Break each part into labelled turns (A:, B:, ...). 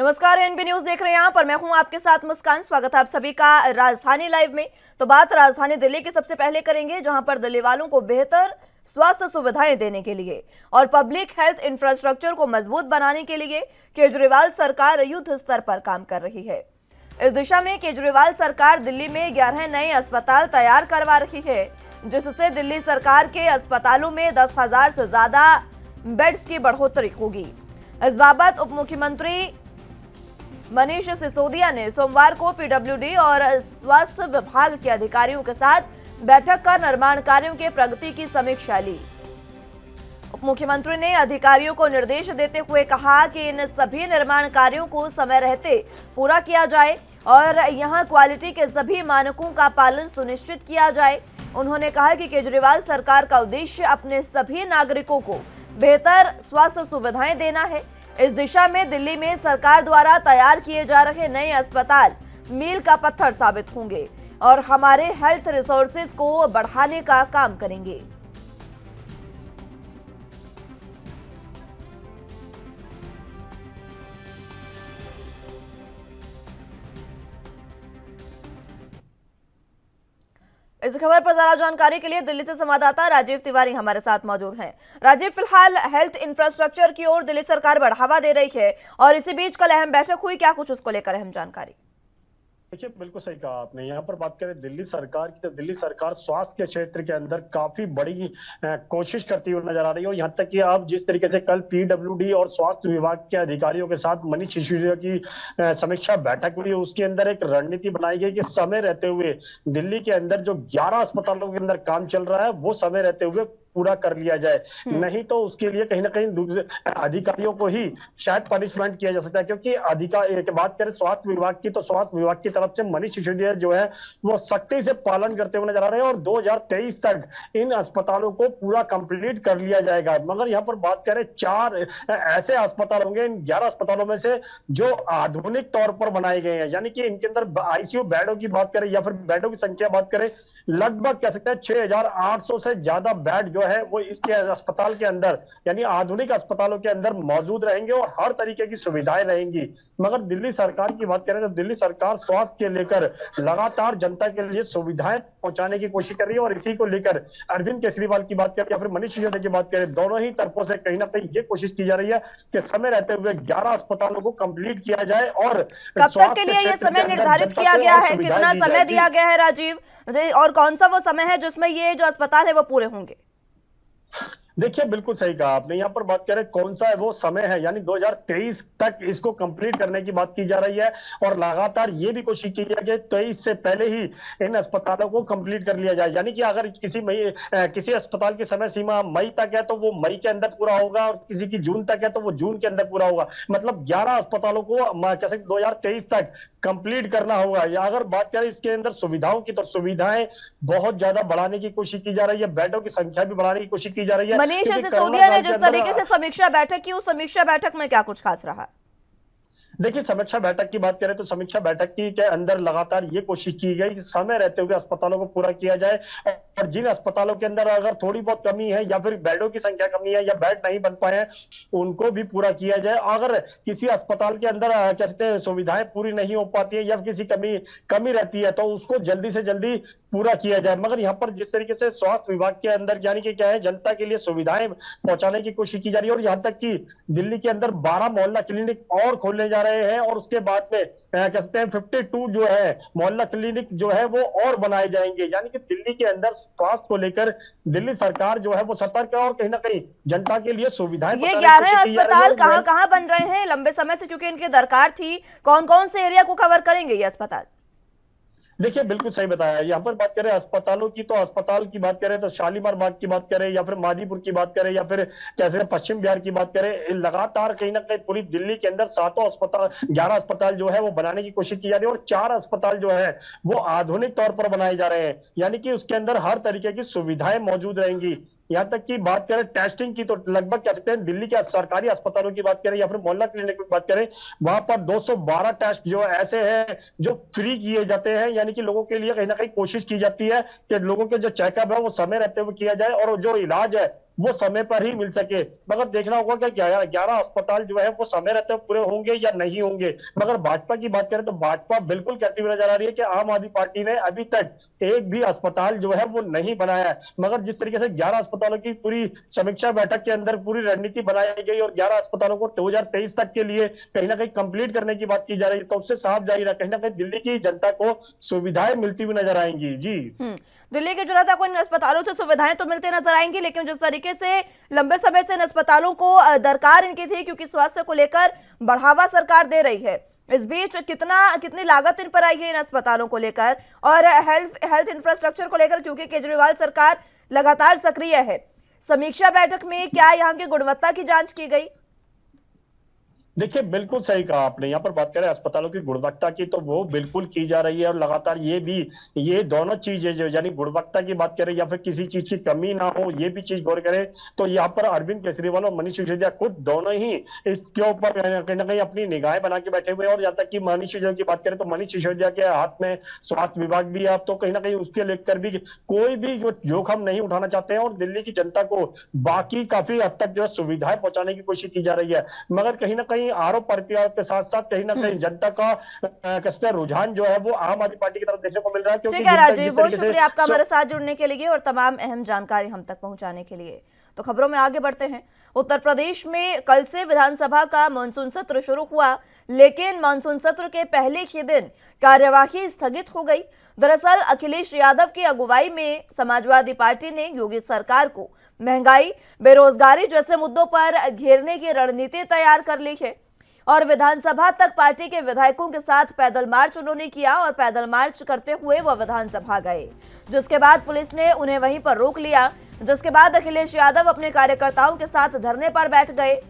A: नमस्कार, NB news देख रहे हैं आप, पर मैं हूं आपके साथ मुस्कान। स्वागत है आप सभी का राजधानी लाइव में। तो बात राजधानी दिल्ली की सबसे पहले करेंगे, जहां पर दिल्ली वालों को बेहतर स्वास्थ्य सुविधाएं देने के लिए और पब्लिक हेल्थ इंफ्रास्ट्रक्चर को मजबूत बनाने के लिए केजरीवाल सरकार युद्ध स्तर पर काम कर रही है। इस दिशा में केजरीवाल सरकार दिल्ली में 11 नए अस्पताल तैयार करवा रही है, जिससे दिल्ली सरकार के अस्पतालों में 10,000 से ज्यादा बेड्स की बढ़ोतरी होगी। इस बाबत उप मुख्यमंत्री मनीष सिसोदिया ने सोमवार को पीडब्ल्यूडी और स्वास्थ्य विभाग के अधिकारियों के साथ बैठक कर निर्माण कार्यों के प्रगति की समीक्षा ली। उप मुख्यमंत्री ने अधिकारियों को निर्देश देते हुए कहा कि इन सभी निर्माण कार्यों को समय रहते पूरा किया जाए और यहां क्वालिटी के सभी मानकों का पालन सुनिश्चित किया जाए। उन्होंने कहा कि केजरीवाल सरकार का उद्देश्य अपने सभी नागरिकों को बेहतर स्वास्थ्य सुविधाएं देना है। इस दिशा में दिल्ली में सरकार द्वारा तैयार किए जा रहे नए अस्पताल मील का पत्थर साबित होंगे और हमारे हेल्थ रिसोर्सेज को बढ़ाने का काम करेंगे। इस खबर पर ज्यादा जानकारी के लिए दिल्ली से संवाददाता राजीव तिवारी हमारे साथ मौजूद हैं। राजीव, फिलहाल हेल्थ इंफ्रास्ट्रक्चर की ओर दिल्ली सरकार बढ़ावा दे रही है और इसी बीच कल अहम बैठक हुई, क्या कुछ उसको लेकर अहम जानकारी?
B: देखिए, बिल्कुल सही कहा आपने। यहाँ पर बात करें दिल्ली सरकार की, तो दिल्ली सरकार स्वास्थ्य के क्षेत्र के अंदर काफी बड़ी कोशिश करती हुई नजर आ रही है। और यहाँ तक कि अब जिस तरीके से कल पीडब्ल्यूडी और स्वास्थ्य विभाग के अधिकारियों के साथ मनीष सिसोदिया की समीक्षा बैठक हुई, उसके अंदर एक रणनीति बनाई गई कि समय रहते हुए दिल्ली के अंदर जो 11 अस्पतालों के अंदर काम चल रहा है वो समय रहते हुए पूरा कर लिया जाए, नहीं तो उसके लिए कहीं ना कहीं अधिकारियों को ही शायद पनिशमेंट किया जा सकता है। क्योंकि अधिकार बात करें स्वास्थ्य विभाग की, तो स्वास्थ्य विभाग की तरफ से मनीष सिसोदिया जो है वो सख्ती से पालन करते हुए नजर आ रहे हैं और 2023 तक इन अस्पतालों को पूरा कंप्लीट कर लिया जाएगा। मगर यहाँ पर बात करें 4 ऐसे अस्पताल होंगे इन 11 अस्पतालों में से जो आधुनिक तौर पर बनाए गए हैं, यानी कि इनके अंदर आईसीयू बेडों की बात करें या फिर बेडों की संख्या बात करें, लगभग कह सकते हैं 6,800 से ज्यादा बेड जो है वो इसके अस्पताल के अंदर यानी आधुनिक अस्पतालों के अंदर मौजूद रहेंगे और हर तरीके की सुविधाएं रहेंगी। मगर दिल्ली सरकार की बात करें तो दिल्ली सरकार स्वास्थ्य के लेकर लगातार जनता के लिए सुविधाएं पहुंचाने की कोशिश कर रही है और इसी को लेकर अरविंद केजरीवाल की बात करें या फिर मनीष सिसोदिया की बात करें, दोनों ही तरफों से कहीं ना कहीं ये कोशिश की जा रही है कि समय रहते हुए 11 अस्पतालों को कंप्लीट किया जाए। और
A: कब तक के लिए ये समय निर्धारित किया गया है, कितना समय दिया गया है राजीव, और कौन सा वो समय है जिसमें ये जो अस्पताल है वो पूरे होंगे?
B: देखिए, बिल्कुल सही कहा आपने। यहाँ पर बात करें कौन सा है वो समय है, यानी 2023 तक इसको कंप्लीट करने की बात की जा रही है और लगातार ये भी कोशिश की जाए कि 23 से पहले ही इन अस्पतालों को कंप्लीट कर लिया जाए। यानी कि अगर किसी अस्पताल की समय सीमा मई तक है तो वो मई के अंदर पूरा होगा और किसी की जून तक है तो वो जून के अंदर पूरा होगा। मतलब 11 अस्पतालों को कैसे 2023 तक कंप्लीट करना होगा। या अगर बात करें इसके अंदर सुविधाओं की, तो सुविधाएं बहुत ज्यादा बढ़ाने की कोशिश की जा रही है, बेडों की संख्या भी बढ़ाने की कोशिश की जा रही है।
A: मनीष सिसोदिया ने जिस तरीके से समीक्षा बैठक की, उस समीक्षा बैठक में क्या कुछ खास रहा?
B: देखिए, समीक्षा बैठक की बात करें तो समीक्षा बैठक की के अंदर लगातार ये कोशिश की गई कि समय रहते हुए अस्पतालों को पूरा किया जाए और जिन अस्पतालों के अंदर अगर थोड़ी बहुत कमी है या फिर बेडों की संख्या कमी है या बेड नहीं बन पाए हैं उनको भी पूरा किया जाए। अगर किसी अस्पताल के अंदर कह सकते हैं सुविधाएं पूरी नहीं हो पाती है या किसी कमी रहती है तो उसको जल्दी से जल्दी पूरा किया जाए। मगर यहाँ पर जिस तरीके से स्वास्थ्य विभाग के अंदर यानी कि क्या है, जनता के लिए सुविधाएं पहुंचाने की कोशिश की जा रही है और यहाँ तक कि दिल्ली के अंदर 12 मोहल्ला क्लिनिक और खोलने जा रहे हैं और उसके बाद में कह सकते हैं 52 जो है मोहल्ला क्लिनिक जो है वो और बनाए जाएंगे। यानी कि दिल्ली के अंदर स्वास्थ्य को लेकर दिल्ली सरकार जो है वो सतर्क है और कहीं ना कहीं जनता के लिए सुविधाएं।
A: ये 11 अस्पताल कहाँ कहाँ बन रहे हैं लंबे समय से, क्योंकि इनकी दरकार थी, कौन कौन से एरिया को कवर करेंगे ये अस्पताल?
B: देखिए, बिल्कुल सही बताया। यहाँ पर बात करें अस्पतालों की, तो अस्पताल की बात करें तो शालीमार बाग की बात करें या फिर मादीपुर की बात करें या फिर कैसे पश्चिम बिहार की बात करें, लगातार कहीं ना कहीं पूरी दिल्ली के अंदर 11 अस्पताल जो है वो बनाने की कोशिश की जा रही है और 4 अस्पताल जो है वो आधुनिक तौर पर बनाए जा रहे हैं। यानी कि उसके अंदर हर तरीके की सुविधाएं मौजूद रहेंगी। यहाँ तक की बात करें टेस्टिंग की, तो लगभग कह सकते हैं दिल्ली के सरकारी अस्पतालों की बात करें या फिर मोहल्ला क्लिनिक की बात करें, वहां पर 212 टेस्ट जो ऐसे हैं जो फ्री किए जाते हैं। यानी कि लोगों के लिए कहीं ना कहीं कोशिश की जाती है कि लोगों के जो चेकअप है वो समय रहते हुए किया जाए और जो इलाज है वो समय पर ही मिल सके। मगर देखना होगा कि 11 अस्पताल जो है वो समय रहते पूरे होंगे या नहीं होंगे। मगर भाजपा की बात करें तो भाजपा बिल्कुल कहती हुई नजर आ रही है कि आम आदमी पार्टी ने अभी तक एक भी अस्पताल जो है वो नहीं बनाया है। मगर जिस तरीके से 11 अस्पतालों की पूरी समीक्षा बैठक के अंदर पूरी रणनीति बनाई गई और 11 अस्पतालों को 2023 तक के लिए कहीं ना कहीं कंप्लीट करने की बात की जा रही है, तो उससे साफ जाहिर है कहीं ना कहीं दिल्ली की जनता को सुविधाएं मिलती हुई नजर आएंगी। जी
A: दिल्ली की जनता को इन अस्पतालों से सुविधाएं तो मिलते नजर आएंगी, लेकिन जिस तरीके से लंबे समय से इन अस्पतालों को दरकार इनकी थी, क्योंकि स्वास्थ्य को लेकर बढ़ावा सरकार दे रही है, इस बीच कितनी लागत इन पर आई है इन अस्पतालों को लेकर और हेल्थ इंफ्रास्ट्रक्चर को लेकर, क्योंकि केजरीवाल सरकार लगातार सक्रिय है। समीक्षा बैठक में क्या यहाँ की गुणवत्ता की जांच की गई?
B: देखिए बिल्कुल सही कहा आपने। यहाँ पर बात करें अस्पतालों की गुणवत्ता की तो वो बिल्कुल की जा रही है और लगातार ये दोनों चीजें जो यानी गुणवत्ता की बात करें या फिर किसी चीज की कमी ना हो, ये भी चीज गौर करें तो यहाँ पर अरविंद केजरीवाल और मनीष सिसोदिया खुद दोनों ही इसके ऊपर कहीं ना कहीं अपनी निगाहें बना के बैठे हुए हैं। और यहाँ तक कि मनीष सिसोदिया की बात करें तो मनीष सिसोदिया के हाथ में स्वास्थ्य विभाग भी है, तो कहीं ना कहीं उसके लेकर भी कोई भी जोखिम नहीं उठाना चाहते हैं और दिल्ली की जनता को बाकी काफी हद तक जो है सुविधाएं पहुंचाने की कोशिश की जा रही है। मगर कहीं ना कहीं आरोप प्रत्यारोप के साथ साथ कहीं ना कहीं जनता का कसते रुझान जो है वो आम आदमी पार्टी की तरफ देखने को मिल रहा है।
A: ठीक है राजीव, बहुत शुक्रिया आपका हमारे साथ जुड़ने के लिए और तमाम अहम जानकारी हम तक पहुंचाने के लिए। तो खबरों में आगे बढ़ते हैं। उत्तर प्रदेश में कल से विधानसभा का मानसून सत्र शुरू हुआ, लेकिन मानसून सत्र के पहले ही दिन कार्यवाही स्थगित हो गई। दरअसल अखिलेश यादव की अगुवाई में समाजवादी पार्टी ने योगी सरकार को महंगाई, बेरोजगारी जैसे मुद्दों पर घेरने की रणनीति तैयार कर ली है और विधानसभा तक पार्टी के विधायकों के साथ पैदल मार्च उन्होंने किया और पैदल मार्च करते हुए वह विधानसभा गए, जिसके बाद पुलिस ने उन्हें वहीं पर रोक लिया, जिसके बाद अखिलेश यादव अपने कार्यकर्ताओं के साथ धरने पर बैठ गए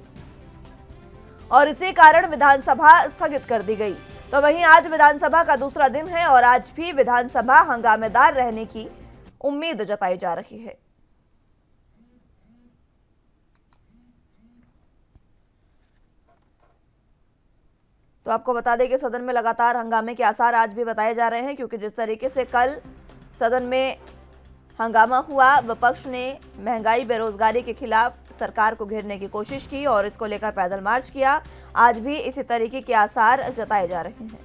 A: और इसी कारण विधानसभा स्थगित कर दी गई। तो वहीं आज विधानसभा का दूसरा दिन है और आज भी विधानसभा हंगामेदार रहने की उम्मीद जताई जा रही है। तो आपको बता दें कि सदन में लगातार हंगामे के आसार आज भी बताए जा रहे हैं, क्योंकि जिस तरीके से कल सदन में हंगामा हुआ, विपक्ष ने महंगाई बेरोजगारी के खिलाफ सरकार को घेरने की कोशिश की और इसको लेकर पैदल मार्च किया। आज भी इसी तरीके के आसार जताए जा रहे हैं।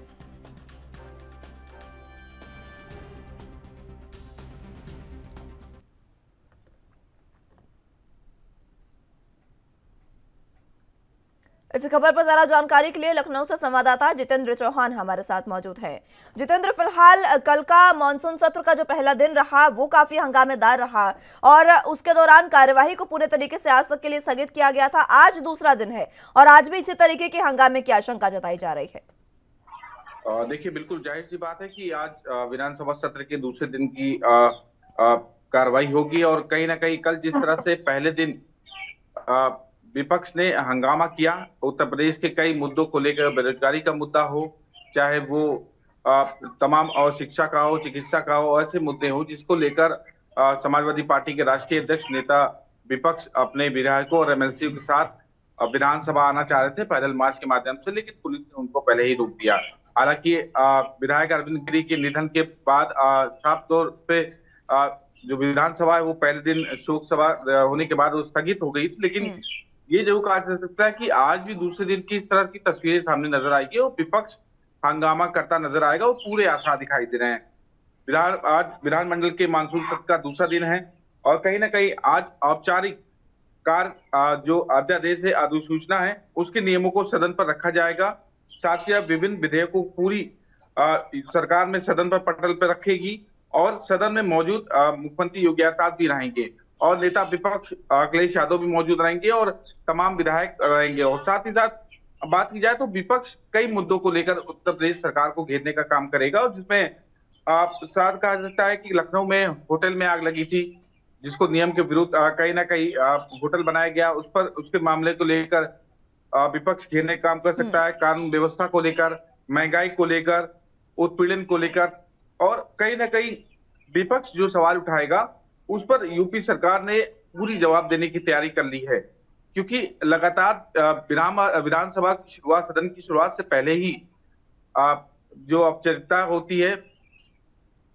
A: इस खबर पर ज्यादा जानकारी के लिए लखनऊ से संवाददाता जितेंद्र चौहान हमारे साथ मौजूद हैं। जितेंद्र, फिलहाल कल का मानसून सत्र का जो पहला दिन रहा वो काफी हंगामेदार रहा और उसके दौरान कार्यवाही को पूरे तरीके से आज तक के लिए स्थगित किया गया था। आज दूसरा दिन है और आज भी इसी तरीके के हंगामे की आशंका जताई जा रही है।
C: देखिए, बिल्कुल जाहिर सी बात है कि आज विधानसभा सत्र के दूसरे दिन की कार्रवाई होगी और कहीं ना कहीं कल जिस तरह से पहले दिन विपक्ष ने हंगामा किया, उत्तर प्रदेश के कई मुद्दों को लेकर, बेरोजगारी का मुद्दा हो, चाहे वो तमाम और शिक्षा का हो, चिकित्सा का हो, ऐसे मुद्दे हो जिसको लेकर समाजवादी पार्टी के राष्ट्रीय अध्यक्ष नेता विपक्ष अपने विधायकों और एमएलसी के साथ विधानसभा आना चाह रहे थे पैदल मार्च के माध्यम से, लेकिन पुलिस ने उनको पहले ही रोक दिया। हालांकि विधायक अरविंद गिरी के निधन के बाद साफ तौर पे जो विधानसभा है वो पहले दिन शोक सभा होने के बाद वो स्थगित हो गई थी, लेकिन ये जरूर कहा जा सकता है कि आज भी दूसरे दिन की तरह की तस्वीरें सामने नजर आएगी और विपक्ष हंगामा करता नजर आएगा और पूरे आसार दिखाई दे रहे हैं। आज विधानमंडल के मानसून सत्र का दूसरा दिन है और कहीं ना कहीं आज औपचारिक जो अध्यादेश है, अधिसूचना है, उसके नियमों को सदन पर रखा जाएगा। साथ ही विभिन्न विधेयकों को पूरी सरकार में सदन पर पटल पर रखेगी और सदन में मौजूद मुख्यमंत्री योगी आदित्यनाथ भी रहेंगे और नेता विपक्ष अखिलेश यादव भी मौजूद रहेंगे और तमाम विधायक रहेंगे। और साथ ही साथ बात की जाए तो विपक्ष कई मुद्दों को लेकर उत्तर प्रदेश सरकार को घेरने का काम करेगा और जिसमें साथ कहा जाता है कि लखनऊ में होटल में आग लगी थी, जिसको नियम के विरुद्ध कहीं ना कहीं होटल बनाया गया, उस पर उसके मामले को लेकर विपक्ष घेरने का काम कर सकता है। कानून व्यवस्था को लेकर, महंगाई को लेकर, उत्पीड़न को लेकर और कहीं ना कहीं विपक्ष जो सवाल उठाएगा उस पर यूपी सरकार ने पूरी जवाब देने की तैयारी कर ली है, क्योंकि लगातार विधानसभा की शुरुआत, सदन की शुरुआत से पहले ही जो औपचारिकता होती है,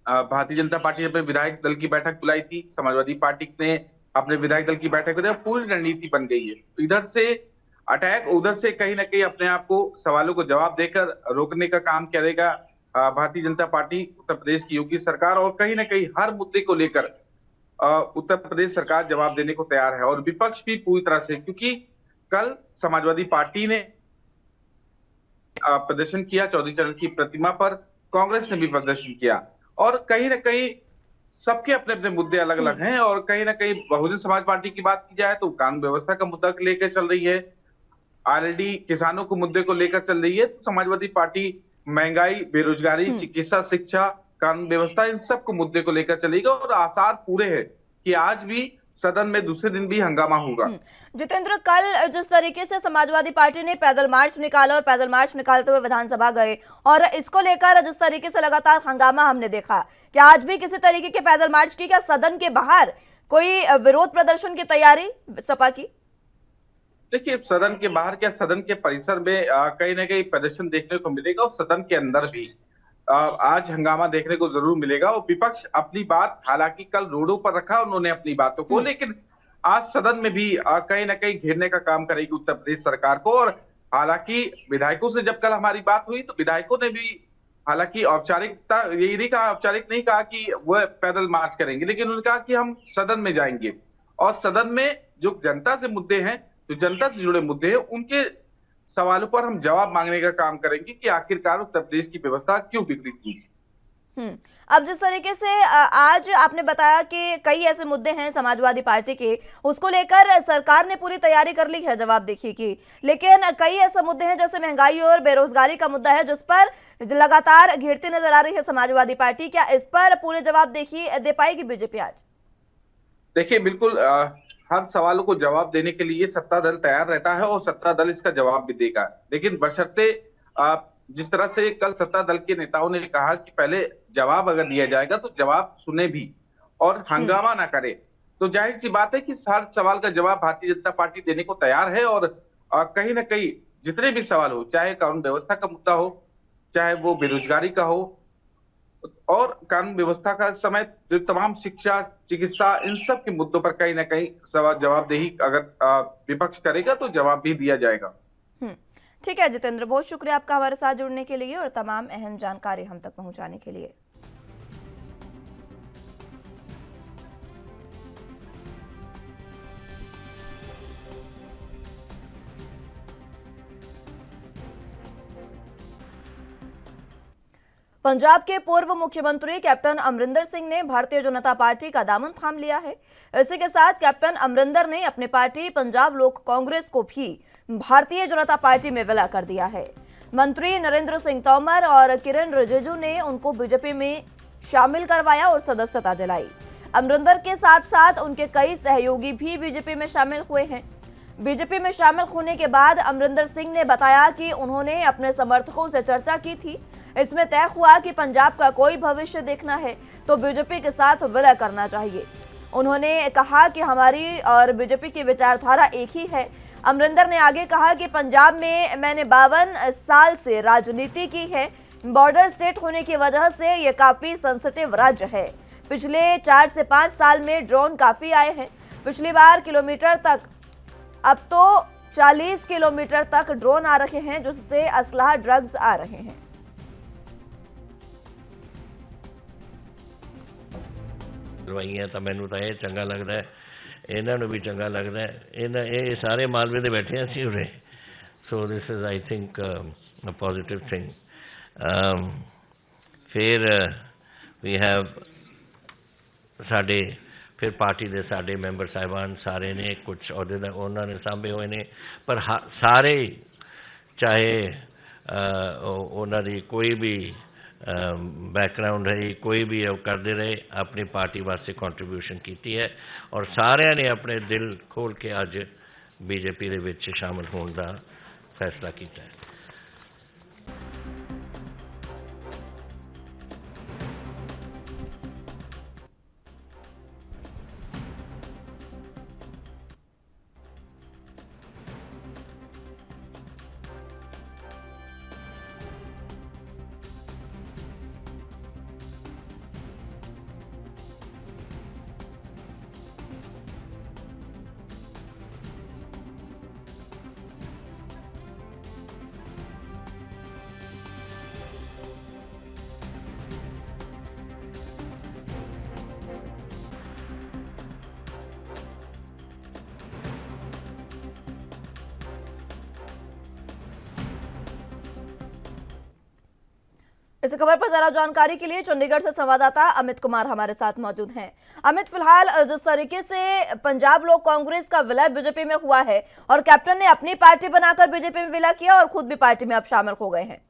C: भारतीय जनता पार्टी ने अपने विधायक दल की बैठक बुलाई थी, समाजवादी पार्टी ने अपने विधायक दल की बैठक में पूरी रणनीति बन गई है। इधर से अटैक, उधर से कहीं ना कहीं अपने आप को सवालों को जवाब देकर रोकने का काम करेगा भारतीय जनता पार्टी उत्तर प्रदेश की योगी सरकार। और कहीं ना कहीं हर मुद्दे को लेकर उत्तर प्रदेश सरकार जवाब देने को तैयार है, और विपक्ष भी पूरी तरह से, क्योंकि कल समाजवादी पार्टी ने प्रदर्शन किया चौधरी चरण की प्रतिमा पर, कांग्रेस ने भी प्रदर्शन किया, और कहीं ना कहीं सबके अपने अपने मुद्दे अलग अलग हैं। और कहीं ना कहीं बहुजन समाज पार्टी की बात की जाए तो कानून व्यवस्था का मुद्दा लेकर चल रही है, ऑलरेडी किसानों को मुद्दे को लेकर चल रही है। तो समाजवादी पार्टी महंगाई, बेरोजगारी, चिकित्सा, शिक्षा, कानून व्यवस्था, इन सब को मुद्दे को लेकर चलेगा, और आसार पूरे हैं कि आज भी सदन में दूसरे दिन भी हंगामा होगा।
A: जितेंद्र, कल जिस तरीके से समाजवादी पार्टी ने पैदल मार्च निकाला और पैदल मार्च निकालते हुए विधानसभा गए, और इसको लेकर जिस तरीके से लगातार हंगामा हमने देखा, क्या आज भी किसी तरीके के पैदल मार्च की, क्या सदन के बाहर कोई विरोध प्रदर्शन की तैयारी सपा की?
C: देखिए, सदन के बाहर क्या, सदन के परिसर में कहीं ना कहीं प्रदर्शन देखने को मिलेगा, और सदन के अंदर भी आज हंगामा देखने को जरूर मिलेगा। और विपक्ष अपनी बात हालांकि कल रोडों पर रखा उन्होंने अपनी बातों को, लेकिन आज सदन में भी कहीं ना कहीं घेरने का काम करेगी उत्तर प्रदेश सरकार को। और हालांकि विधायकों से जब कल हमारी बात हुई तो विधायकों ने भी हालांकि औपचारिकता ये नहीं कहा, औपचारिक नहीं कहा कि वह पैदल मार्च करेंगे, लेकिन उन्होंने कहा कि हम सदन में जाएंगे, और सदन में जो जनता से मुद्दे हैं, जो जनता से जुड़े मुद्दे हैं, उनके सवालों पर हम जवाब मांगने का काम करेंगे कि आखिरकार उत्तर प्रदेश की व्यवस्था क्यों बिगड़ी थी।
A: अब जिस तरीके से आज आपने बताया कि कई ऐसे मुद्दे हैं समाजवादी पार्टी के, उसको लेकर सरकार ने पूरी तैयारी कर ली है जवाबदेही की, लेकिन कई ऐसे मुद्दे हैं जैसे महंगाई और बेरोजगारी का मुद्दा है जिस पर लगातार घेरती नजर आ रही है समाजवादी पार्टी। क्या इस पर पूरे जवाबदेही दे पाएगी बीजेपी आज?
C: देखिए, बिल्कुल हर सवालों को जवाब देने के लिए सत्ता दल तैयार रहता है, और सत्ता दल इसका जवाब भी देगा, लेकिन बशर्ते जिस तरह से कल सत्ता दल के नेताओं ने कहा कि पहले जवाब अगर दिया जाएगा तो जवाब सुने भी और हंगामा ना करे, तो जाहिर सी बात है कि हर सवाल का जवाब भारतीय जनता पार्टी देने को तैयार है। और कहीं ना कहीं जितने भी सवाल हो, चाहे कानून व्यवस्था का मुद्दा हो, चाहे वो बेरोजगारी का हो, और कानून व्यवस्था का समय जो तमाम शिक्षा, चिकित्सा, इन सब के मुद्दों पर कहीं ना कहीं जवाबदेही अगर विपक्ष करेगा तो जवाब भी दिया जाएगा।
A: ठीक है जितेंद्र, बहुत शुक्रिया आपका हमारे साथ जुड़ने के लिए और तमाम अहम जानकारी हम तक पहुंचाने के लिए। पंजाब के पूर्व मुख्यमंत्री कैप्टन अमरिंदर सिंह ने भारतीय जनता पार्टी का दामन थाम लिया है। इसी के साथ कैप्टन अमरिंदर ने अपनी पार्टी पंजाब लोक कांग्रेस को भी भारतीय जनता पार्टी में विलय कर दिया है। मंत्री नरेंद्र सिंह तोमर और किरण रिजिजू ने उनको बीजेपी में शामिल करवाया और सदस्यता दिलाई। अमरिंदर के साथ साथ उनके कई सहयोगी भी बीजेपी में शामिल हुए हैं। बीजेपी में शामिल होने के बाद अमरिंदर सिंह ने बताया कि उन्होंने अपने समर्थकों से चर्चा की थी। इसमें तय हुआ कि पंजाब का कोई भविष्य देखना है तो बीजेपी के साथ विलय करना चाहिए। उन्होंने कहा कि हमारी और बीजेपी की विचारधारा एक ही है। अमरिंदर ने आगे कहा कि पंजाब में मैंने 52 साल से राजनीति की है। बॉर्डर स्टेट होने की वजह से ये काफी सेंसिटिव राज्य है। पिछले 4 से 5 साल में ड्रोन काफी आए हैं। पिछली बार किलोमीटर तक, अब तो 40 किलोमीटर तक ड्रोन आ रहे हैं, जिससे असलाह, ड्रग्स आ रहे हैं।
D: तो मैनू तो यह चंगा लगता है, इन्हों भी चंगा लगता है। ये सारे मालवे दे बैठे हैं असीं उरे, so this is I think a positive thing. फिर वी हैव साडे फिर पार्टी के साडे मैंबर साहिबान सारे ने कुछ अहदे उन्होंने सांभे हुए ने, पर सारे चाहे उन्होंने कोई भी बैकग्राउंड है, कोई भी करते रहे, अपनी पार्टी वास्ते कंट्रीब्यूशन की है, और सारे ने अपने दिल खोल के अज बीजेपी दे विच शामिल होने का फैसला किया है।
A: इस खबर पर ज्यादा जानकारी के लिए चंडीगढ़ से संवाददाता अमित कुमार हमारे साथ मौजूद हैं। अमित, फिलहाल जिस तरीके से पंजाब लोक कांग्रेस का विलय बीजेपी में हुआ है और कैप्टन ने अपनी पार्टी बनाकर बीजेपी में विलय किया और खुद भी पार्टी में अब शामिल हो गए हैं।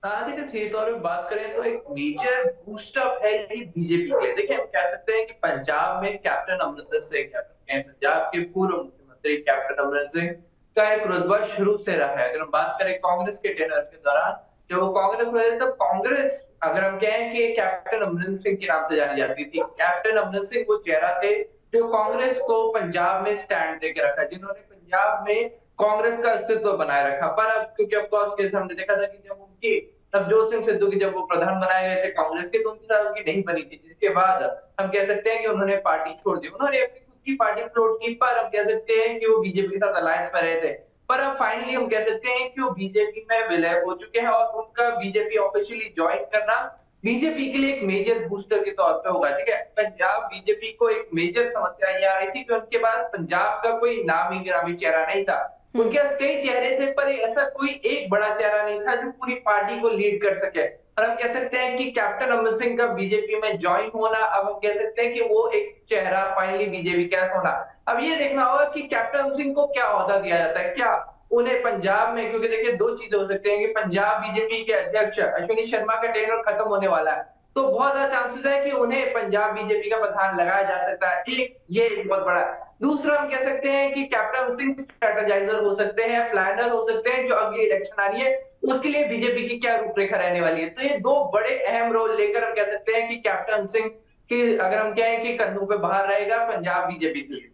E: देखिए, सीधे तौर पे बात करें तो एक मेजर बूस्टअप है ये बीजेपी के लिए। देखिए, हम कह सकते हैं कि पंजाब में कैप्टन अमरिंदर सिंह, पंजाब के पूर्व मुख्यमंत्री कैप्टन अमरिंदर सिंह का एक रुतबा शुरू से रहा है। अगर हम बात करें कांग्रेस के टेनर के दौरान, जब वो कांग्रेस में थे, तब कांग्रेस, अगर हम कहें कि कैप्टन अमरिंदर सिंह के नाम से जानी जाती थी। कैप्टन अमरिंदर सिंह वो चेहरा थे जो कांग्रेस को पंजाब में स्टैंड देके रखा, जिन्होंने पंजाब में कांग्रेस का अस्तित्व बनाए रखा। पर अब क्योंकि ऑफ कोर्स केस हमने देखा था कि जब उनके नवजोत सिंह सिद्धू की जब वो प्रधान बनाए गए थे कांग्रेस के, तो उनकी साथ उनकी नहीं बनी थी, जिसके बाद हम कह सकते हैं कि उन्होंने पार्टी छोड़ दी। उन्होंने अपनी खुद की पार्टी फ्लोट की, पर हम कह सकते हैं कि वो बीजेपी के साथ अलायंस में रहे थे। पर अब फाइनली हम कह सकते हैं कि वो बीजेपी में विलय हो चुके हैं और उनका बीजेपी ऑफिशियली ज्वाइन करना बीजेपी के लिए एक मेजर बूस्टर के तौर पे होगा। ठीक है, पंजाब बीजेपी को एक मेजर समस्या ये आ रही थी कि उनके पास पंजाब का कोई नामी गिरामी चेहरा नहीं था। उनके पास कई चेहरे थे, पर ऐसा कोई एक बड़ा चेहरा नहीं था जो पूरी पार्टी को लीड कर सके। और हम कह सकते हैं कि कैप्टन अमरिंदर सिंह का बीजेपी में ज्वाइन होना, अब हम कह सकते हैं कि वो एक चेहरा फाइनली बीजेपी का होना। अब ये देखना होगा कि कैप्टन अमरिंदर सिंह को क्या ओहदा दिया जाता है, क्या उन्हें पंजाब में, क्योंकि देखिए दो चीजें हो सकते हैं कि पंजाब बीजेपी के अध्यक्ष अश्विनी शर्मा का टेन्योर खत्म होने वाला है, तो बहुत ज्यादा चांसेस है कि उन्हें पंजाब बीजेपी का प्रधान लगाया जा सकता है। एक ये एक बहुत बड़ा। दूसरा, हम कह सकते हैं कि कैप्टन सिंह स्ट्रेटेजाइजर हो सकते हैं, प्लानर हो सकते हैं, जो अगली इलेक्शन आ रही है उसके लिए बीजेपी की क्या रूपरेखा रहने वाली है। तो ये दो बड़े अहम रोल लेकर हम कह सकते हैं कि कैप्टन सिंह की, अगर हम कहें कि कंधों पे बाहर रहेगा पंजाब बीजेपी के लिए।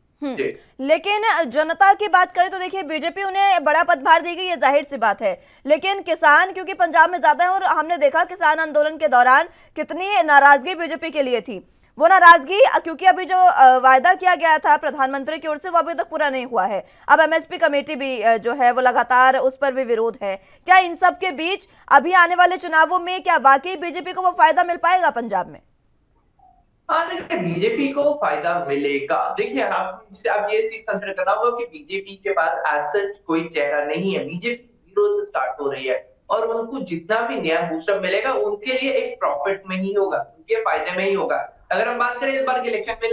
A: लेकिन जनता की बात करें तो देखिए, बीजेपी उन्हें बड़ा पदभार देगी, ये जाहिर सी बात है। लेकिन किसान क्योंकि पंजाब में ज्यादा है और हमने देखा किसान आंदोलन के दौरान कितनी नाराजगी बीजेपी के लिए थी। वो नाराजगी क्योंकि अभी जो वायदा किया गया था प्रधानमंत्री की ओर से वो अभी तक पूरा नहीं हुआ है। अब एमएसपी कमेटी भी जो है वो लगातार उस पर भी विरोध है। क्या इन सब के बीच अभी आने वाले चुनावों में क्या वाकई बीजेपी को वो फायदा मिल पाएगा पंजाब में?
E: हाँ, देखिए बीजेपी को फायदा मिलेगा। देखिए, आप ये चीज कंसिडर करना होगा कि बीजेपी के पास एज सच कोई चेहरा नहीं है। बीजेपी जीरो से स्टार्ट हो रही है और उनको जितना भी नया बूस्टअप मिलेगा उनके लिए एक प्रॉफिट में ही होगा, उनके फायदे में ही होगा। अगर हम बात करें इस बार के इलेक्शन में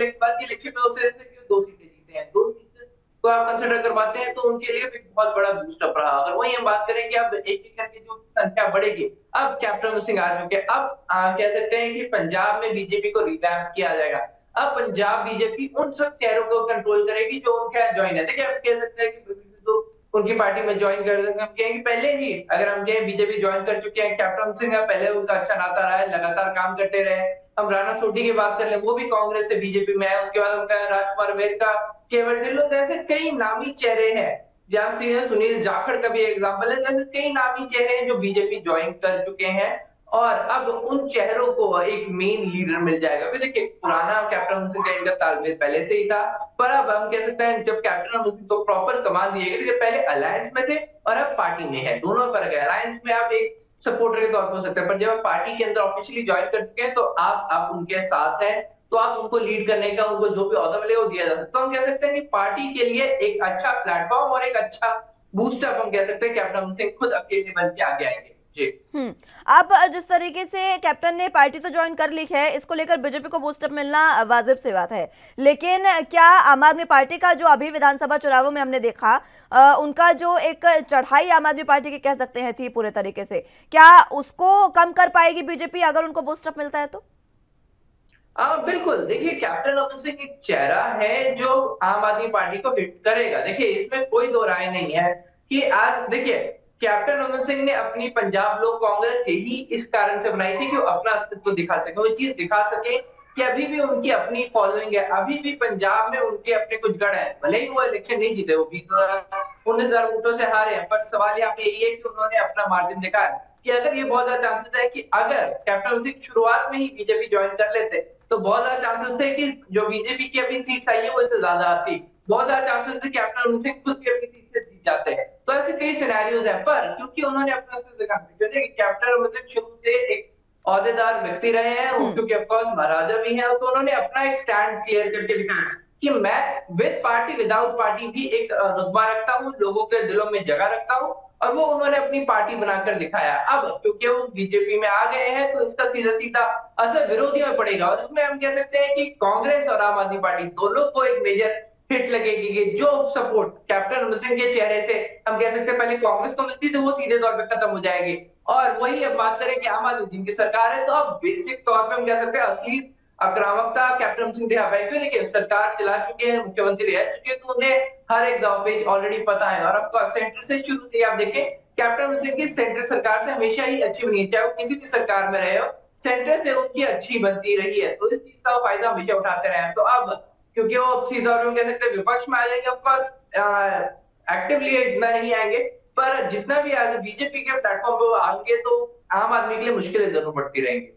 E: उससे 2 सीटें जीते हैं, 2 सीटें तो आप कंसिडर करवाते हैं, तो उनके लिए भी बहुत बड़ा बूस्टअप रहा। अगर वही हम बात करें कि अब एक-एक करके जो संख्या बढ़ेगी, अब कैप्टन सिंह आ चुके हैं, अब कह सकते हैं कि पंजाब में बीजेपी को रिवैम्प किया जाएगा। अब पंजाब बीजेपी उन सब चेहरों को कंट्रोल करेगी जो उनका ज्वाइन है। देखिए, आप कह सकते हैं कि सिद्धू उनकी पार्टी में ज्वाइन कर सकते हैं। हम कहेंगे पहले ही, अगर हम कहें बीजेपी ज्वाइन कर चुके हैं, कैप्टन सिंह पहले उनका अच्छा नाता रहा है, लगातार काम करते रहे। हम राणा सोढी की बात कर ले, वो भी कांग्रेस से बीजेपी में है। उसके बाद उनका राजकुमार वेद का, केवल ढिल्लों, ऐसे कई नामी चेहरे हैं। जाम सिंह, सुनील जाखड़ का भी एग्जाम्पल है। ऐसे कई नामी चेहरे हैं जो बीजेपी ज्वाइन कर चुके हैं और अब उन चेहरों को एक मेन लीडर मिल जाएगा। फिर देखिए, पुराना कैप्टन सिंह का इनका तालमेल पहले से ही था, पर अब हम कह सकते हैं जब कैप्टन सिंह को प्रॉपर कमान दिए गए, पहले अलायंस में थे और अब पार्टी में है, दोनों फर्क है। अलायंस में आप एक सपोर्टर के तौर पर हो सकते हैं, पर जब आप पार्टी के अंदर ऑफिशियली ज्वाइन कर चुके हैं तो आप उनके साथ हैं, तो आप उनको लीड करने का, उनको जो भी ओहदा मिले वो दिया जा सकता है। तो हम कह सकते हैं कि पार्टी के लिए एक अच्छा प्लेटफॉर्म और एक अच्छा बूस्टअप हम कह सकते हैं कैप्टन सिंह खुद अकेले बन के आगे आएंगे। जी।
A: अब जिस तरीके से कैप्टन ने पार्टी तो ज्वाइन कर ली है, इसको लेकर बीजेपी को बूस्टअप मिलना वाजिब सी बात है। लेकिन क्या आम आदमी पार्टी का जो अभी विधानसभा चुनावों में हमने देखा, उनका जो एक चढ़ाई आम आदमी पार्टी की कह सकते हैं थी पूरे तरीके से, क्या उसको कम कर पाएगी बीजेपी अगर उनको बूस्टअप मिलता है तो?
E: बिल्कुल। देखिए, कैप्टन अमरिंदर सिंह एक चेहरा है जो आम आदमी पार्टी को हिट करेगा। देखिए, इसमें कोई दो राय नहीं है कि आज देखिए कैप्टन अमरिंदर सिंह ने अपनी पंजाब लोक कांग्रेस यही इस कारण से बनाई थी कि वो अपना अस्तित्व दिखा सके, वो चीज दिखा सके कि अभी भी उनकी अपनी फॉलोइंग है, अभी भी पंजाब में उनके अपने कुछ गढ़ हैं। भले ही वो इलेक्शन नहीं जीते, वो 20,000-19,000 वोटों से हारे हैं, पर सवाल यहाँ पे यही है कि उन्होंने अपना मार्जिन देखा है कि अगर ये बहुत ज्यादा चांसेस है कि अगर कैप्टन सिंह शुरुआत में ही बीजेपी ज्वाइन कर लेते तो बहुत ज्यादा चांसेस थे कि जो बीजेपी की अभी सीट्स आई है वो इससे ज्यादा आती, बहुत ज्यादा चांसेस थे कैप्टन सिंह खुद की अपनी सीट से जीत जाते हैं। तो ऐसे कई सिनेरियोज हैं, पर क्योंकि उन्होंने अपना दिखा, क्योंकि कैप्टन शुरू से एक ओहदेदार व्यक्ति रहे हैं, क्योंकि ऑफकोर्स महाराजा भी हैं, तो उन्होंने अपना एक स्टैंड क्लियर करके दिखाया कि मैं विद पार्टी विदाउट पार्टी भी एक रुतबा रखता हूँ, लोगों के दिलों में जगह रखता हूँ, और वो उन्होंने अपनी पार्टी बनाकर दिखाया। अब क्योंकि वो बीजेपी में आ गए हैं तो इसका सीधा सीधा असर विरोधियों में पड़ेगा, और इसमें हम कह सकते हैं कि कांग्रेस और आम आदमी पार्टी दोनों को एक मेजर हिट लगेगी कि जो सपोर्ट कैप्टन अमरिंदर सिंह के चेहरे से हम कह सकते हैं पहले कांग्रेस को मिलती थी, वो सीधे तौर पे खत्म हो जाएगी। और वही अब बात करें कि आम आदमी जिनकी सरकार है, तो अब बेसिक तौर पे हम कह सकते हैं असली आक्रामकता कैप्टन अमरिंदर सिंह दिखा पाए। क्यों? देखिए, सरकार चला चुके हैं, मुख्यमंत्री रह चुके हैं, तो उन्हें हर एक गांव पेज ऑलरेडी पता है। और ऑफकोर्स सेंटर से शुरू से आप देखें, कैप्टन अमरिंदर सिंह की सेंटर सरकार से हमेशा ही अच्छी बनी है, चाहे वो किसी भी सरकार में रहे हो, सेंटर से उनकी अच्छी बनती रही है, तो इस चीज का फायदा हमेशा उठाते रहे हैं। तो अब क्योंकि वो अब सीधा कह सकते हैं विपक्ष में आ जाएंगे, ऑफकोर्स एक्टिवली इतना नहीं आएंगे, पर जितना भी आज बीजेपी के प्लेटफॉर्म पे वो आएंगे तो आम आदमी के लिए मुश्किलें जरूर बढ़ती रहेंगी।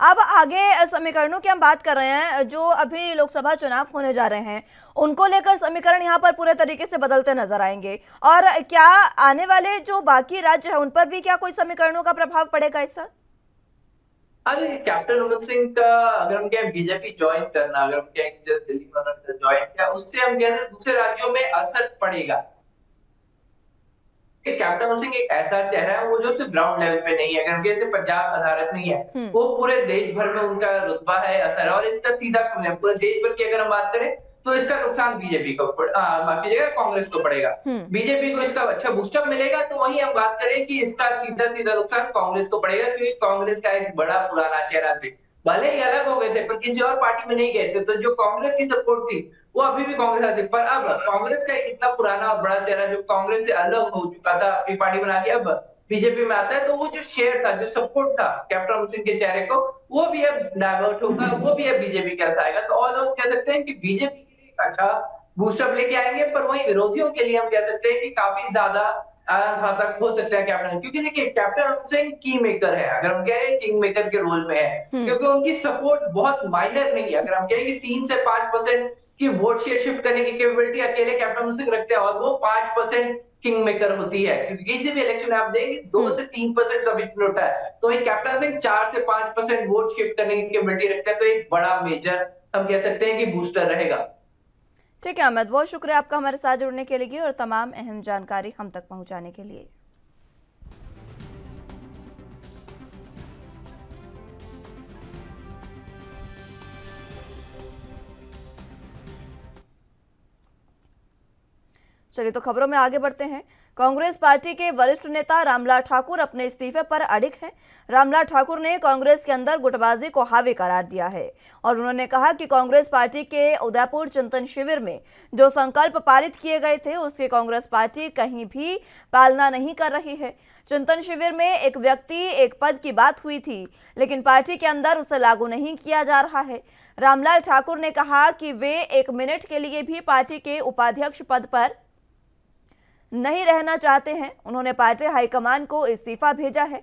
A: अब आगे समीकरणों की हम बात कर रहे हैं, जो अभी लोकसभा चुनाव होने जा रहे हैं उनको लेकर समीकरण यहाँ पर पूरे तरीके से बदलते नजर आएंगे। और क्या आने वाले जो बाकी राज्य हैं उन पर भी क्या कोई समीकरणों का प्रभाव पड़ेगा इस साल?
E: अरे कैप्टन अमरिंदर सिंह का अगर हम कहें बीजेपी ज्वाइन करना, अगर हम कहें कि जैसे दिल्ली में उन्होंने ज्वाइन किया, उससे हम कहते हैं दूसरे राज्यों में असर पड़ेगा। कैप्टन अमरिंदर सिंह एक ऐसा चेहरा है वो जो सिर्फ ग्राउंड लेवल पे नहीं है, अगर हम कहें पंजाब आधारित नहीं है, वो पूरे देश भर में उनका रुतबा है, असर है, और इसका सीधा पूरे देश भर की अगर हम बात करें तो इसका नुकसान बीजेपी को माफ कीजिएगा कांग्रेस को पड़ेगा। बीजेपी को इसका अच्छा बूस्टअप मिलेगा, तो वहीं हम बात करें कि इसका सीधा सीधा नुकसान कांग्रेस को पड़ेगा, क्योंकि कांग्रेस का एक बड़ा पुराना चेहरा थे, भले ही अलग हो गए थे पर किसी और पार्टी में नहीं गए थे, तो जो कांग्रेस की सपोर्ट थी वो अभी भी कांग्रेस आती, पर अब कांग्रेस का इतना पुराना और बड़ा चेहरा जो कांग्रेस से अलग हो चुका था, अपनी पार्टी बना के अब बीजेपी में आता है, तो वो जो शेयर था, जो सपोर्ट था कैप्टन अमरिंदर सिंह के चेहरे को, वो भी अब डाइवर्ट होगा, वो भी अब बीजेपी के साथ आएगा। तो ऑल ओवर कह सकते हैं कि बीजेपी के लिए अच्छा बूस्टअप लेके आएंगे, पर वही विरोधियों के लिए हम कह सकते हैं कि काफी ज्यादा घातक हो सकता है कैप्टन, क्योंकि देखिए कैप्टन अमरिंदर सिंह की मेकर है, अगर हम कहें किंग मेकर के रोल में है, क्योंकि उनकी सपोर्ट बहुत माइनर नहीं है। अगर हम कहें कि 3 से 5% की वोट शेयर शिफ्ट करने की कैपेबिलिटी अकेले कैप्टन अमरिंदर सिंह रखते हैं, और वो 5% किंग मेकर होती है, क्योंकि किसी भी इलेक्शन में आप देखेंगे 2 से 3% सफिशिएंट होता है, तो ये कैप्टन सिंह 4 से 5% वोट शिफ्ट करने की कैपेबिलिटी रखते हैं, तो एक बड़ा मेजर हम कह सकते हैं कि बूस्टर रहेगा।
A: ठीक है अहमद, बहुत शुक्रिया आपका हमारे साथ जुड़ने के लिए और तमाम अहम जानकारी हम तक पहुंचाने के लिए। चलिए तो खबरों में आगे बढ़ते हैं। कांग्रेस पार्टी के वरिष्ठ नेता रामलाल ठाकुर अपने इस्तीफे पर अड़िग हैं। रामलाल ठाकुर ने कांग्रेस के अंदर गुटबाजी को हावी करार दिया है और उन्होंने कहा कि कांग्रेस पार्टी के उदयपुर चिंतन शिविर में जो संकल्प पारित किए गए थे उसकी कांग्रेस पार्टी कहीं भी पालना नहीं कर रही है। चिंतन शिविर में एक व्यक्ति एक पद की बात हुई थी, लेकिन पार्टी के अंदर उसे लागू नहीं किया जा रहा है। रामलाल ठाकुर ने कहा कि वे 1 मिनट के लिए भी पार्टी के उपाध्यक्ष पद पर नहीं रहना चाहते हैं। उन्होंने पार्टी हाईकमान को इस्तीफा भेजा है।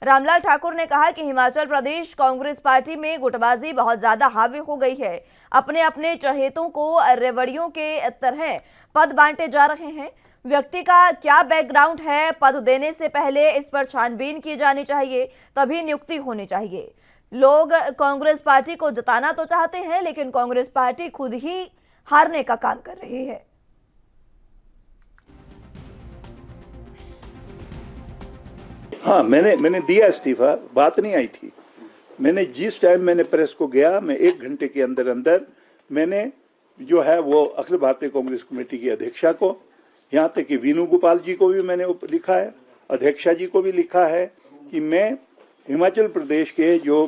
A: रामलाल ठाकुर ने कहा कि हिमाचल प्रदेश कांग्रेस पार्टी में गुटबाजी बहुत ज्यादा हावी हो गई है। अपने अपने चहेतों को रेवड़ियों के तरह पद बांटे जा रहे हैं। व्यक्ति का क्या बैकग्राउंड है, पद देने से पहले इस पर छानबीन की जानी चाहिए, तभी नियुक्ति होनी चाहिए। लोग कांग्रेस पार्टी को जिताना तो चाहते हैं, लेकिन कांग्रेस पार्टी खुद ही हारने का काम कर रही है।
F: हाँ, मैंने दिया इस्तीफा, बात नहीं आई थी। मैंने जिस टाइम मैंने प्रेस को गया, मैं 1 घंटे के अंदर अंदर मैंने जो है वो अखिल भारतीय कांग्रेस कमेटी की अध्यक्षा को, यहाँ तक कि वीनू गोपाल जी को भी मैंने लिखा है, अध्यक्षा जी को भी लिखा है कि मैं हिमाचल प्रदेश के जो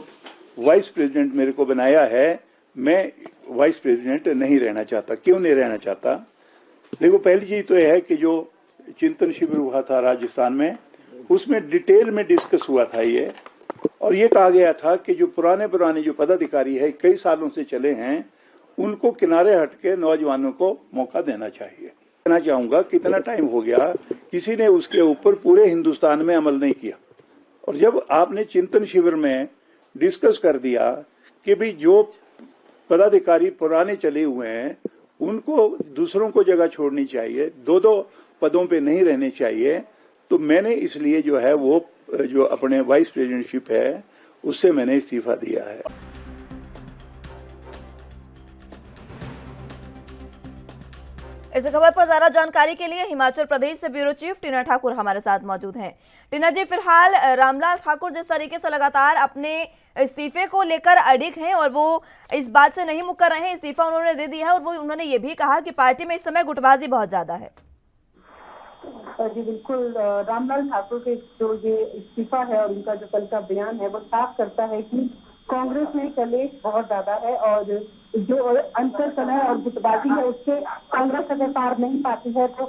F: वाइस प्रेसिडेंट मेरे को बनाया है, मैं वाइस प्रेसिडेंट नहीं रहना चाहता। क्यों नहीं रहना चाहता? देखो, पहली चीज तो यह है कि जो चिंतन शिविर हुआ था राजस्थान में, उसमें डिटेल में डिस्कस हुआ था ये, और ये कहा गया था कि जो पुराने जो पदाधिकारी है, कई सालों से चले हैं, उनको किनारे हट के नौजवानों को मौका देना चाहिए। कहना चाहूँगा कितना टाइम हो गया, किसी ने उसके ऊपर पूरे हिंदुस्तान में अमल नहीं किया। और जब आपने चिंतन शिविर में डिस्कस कर दिया कि भाई जो पदाधिकारी पुराने चले हुए हैं उनको दूसरों को जगह छोड़नी चाहिए, 2-2 पदों पे नहीं रहने चाहिए, तो मैंने इसलिए जो है वो जो अपने वाइस प्रेसिडेंटशिप है उससे मैंने इस्तीफा दिया है।
A: इस खबर पर ज्यादा जानकारी के लिए हिमाचल प्रदेश से ब्यूरो चीफ टीना ठाकुर हमारे साथ मौजूद हैं। टीना जी, फिलहाल रामलाल ठाकुर जिस तरीके से लगातार अपने इस्तीफे को लेकर अडिग हैं और वो इस बात से नहीं मुकर रहे हैं, इस्तीफा उन्होंने दे दिया है और वो उन्होंने ये भी कहा कि पार्टी में इस समय गुटबाजी बहुत ज्यादा है।
G: जी बिल्कुल, रामलाल ठाकुर के जो ये इस्तीफा है और उनका जो कल का बयान है वो साफ करता है कि कांग्रेस में कलेश बहुत ज्यादा है और जो अंतर कलह और गुटबाजी है उससे कांग्रेस अगर पार नहीं पाती है तो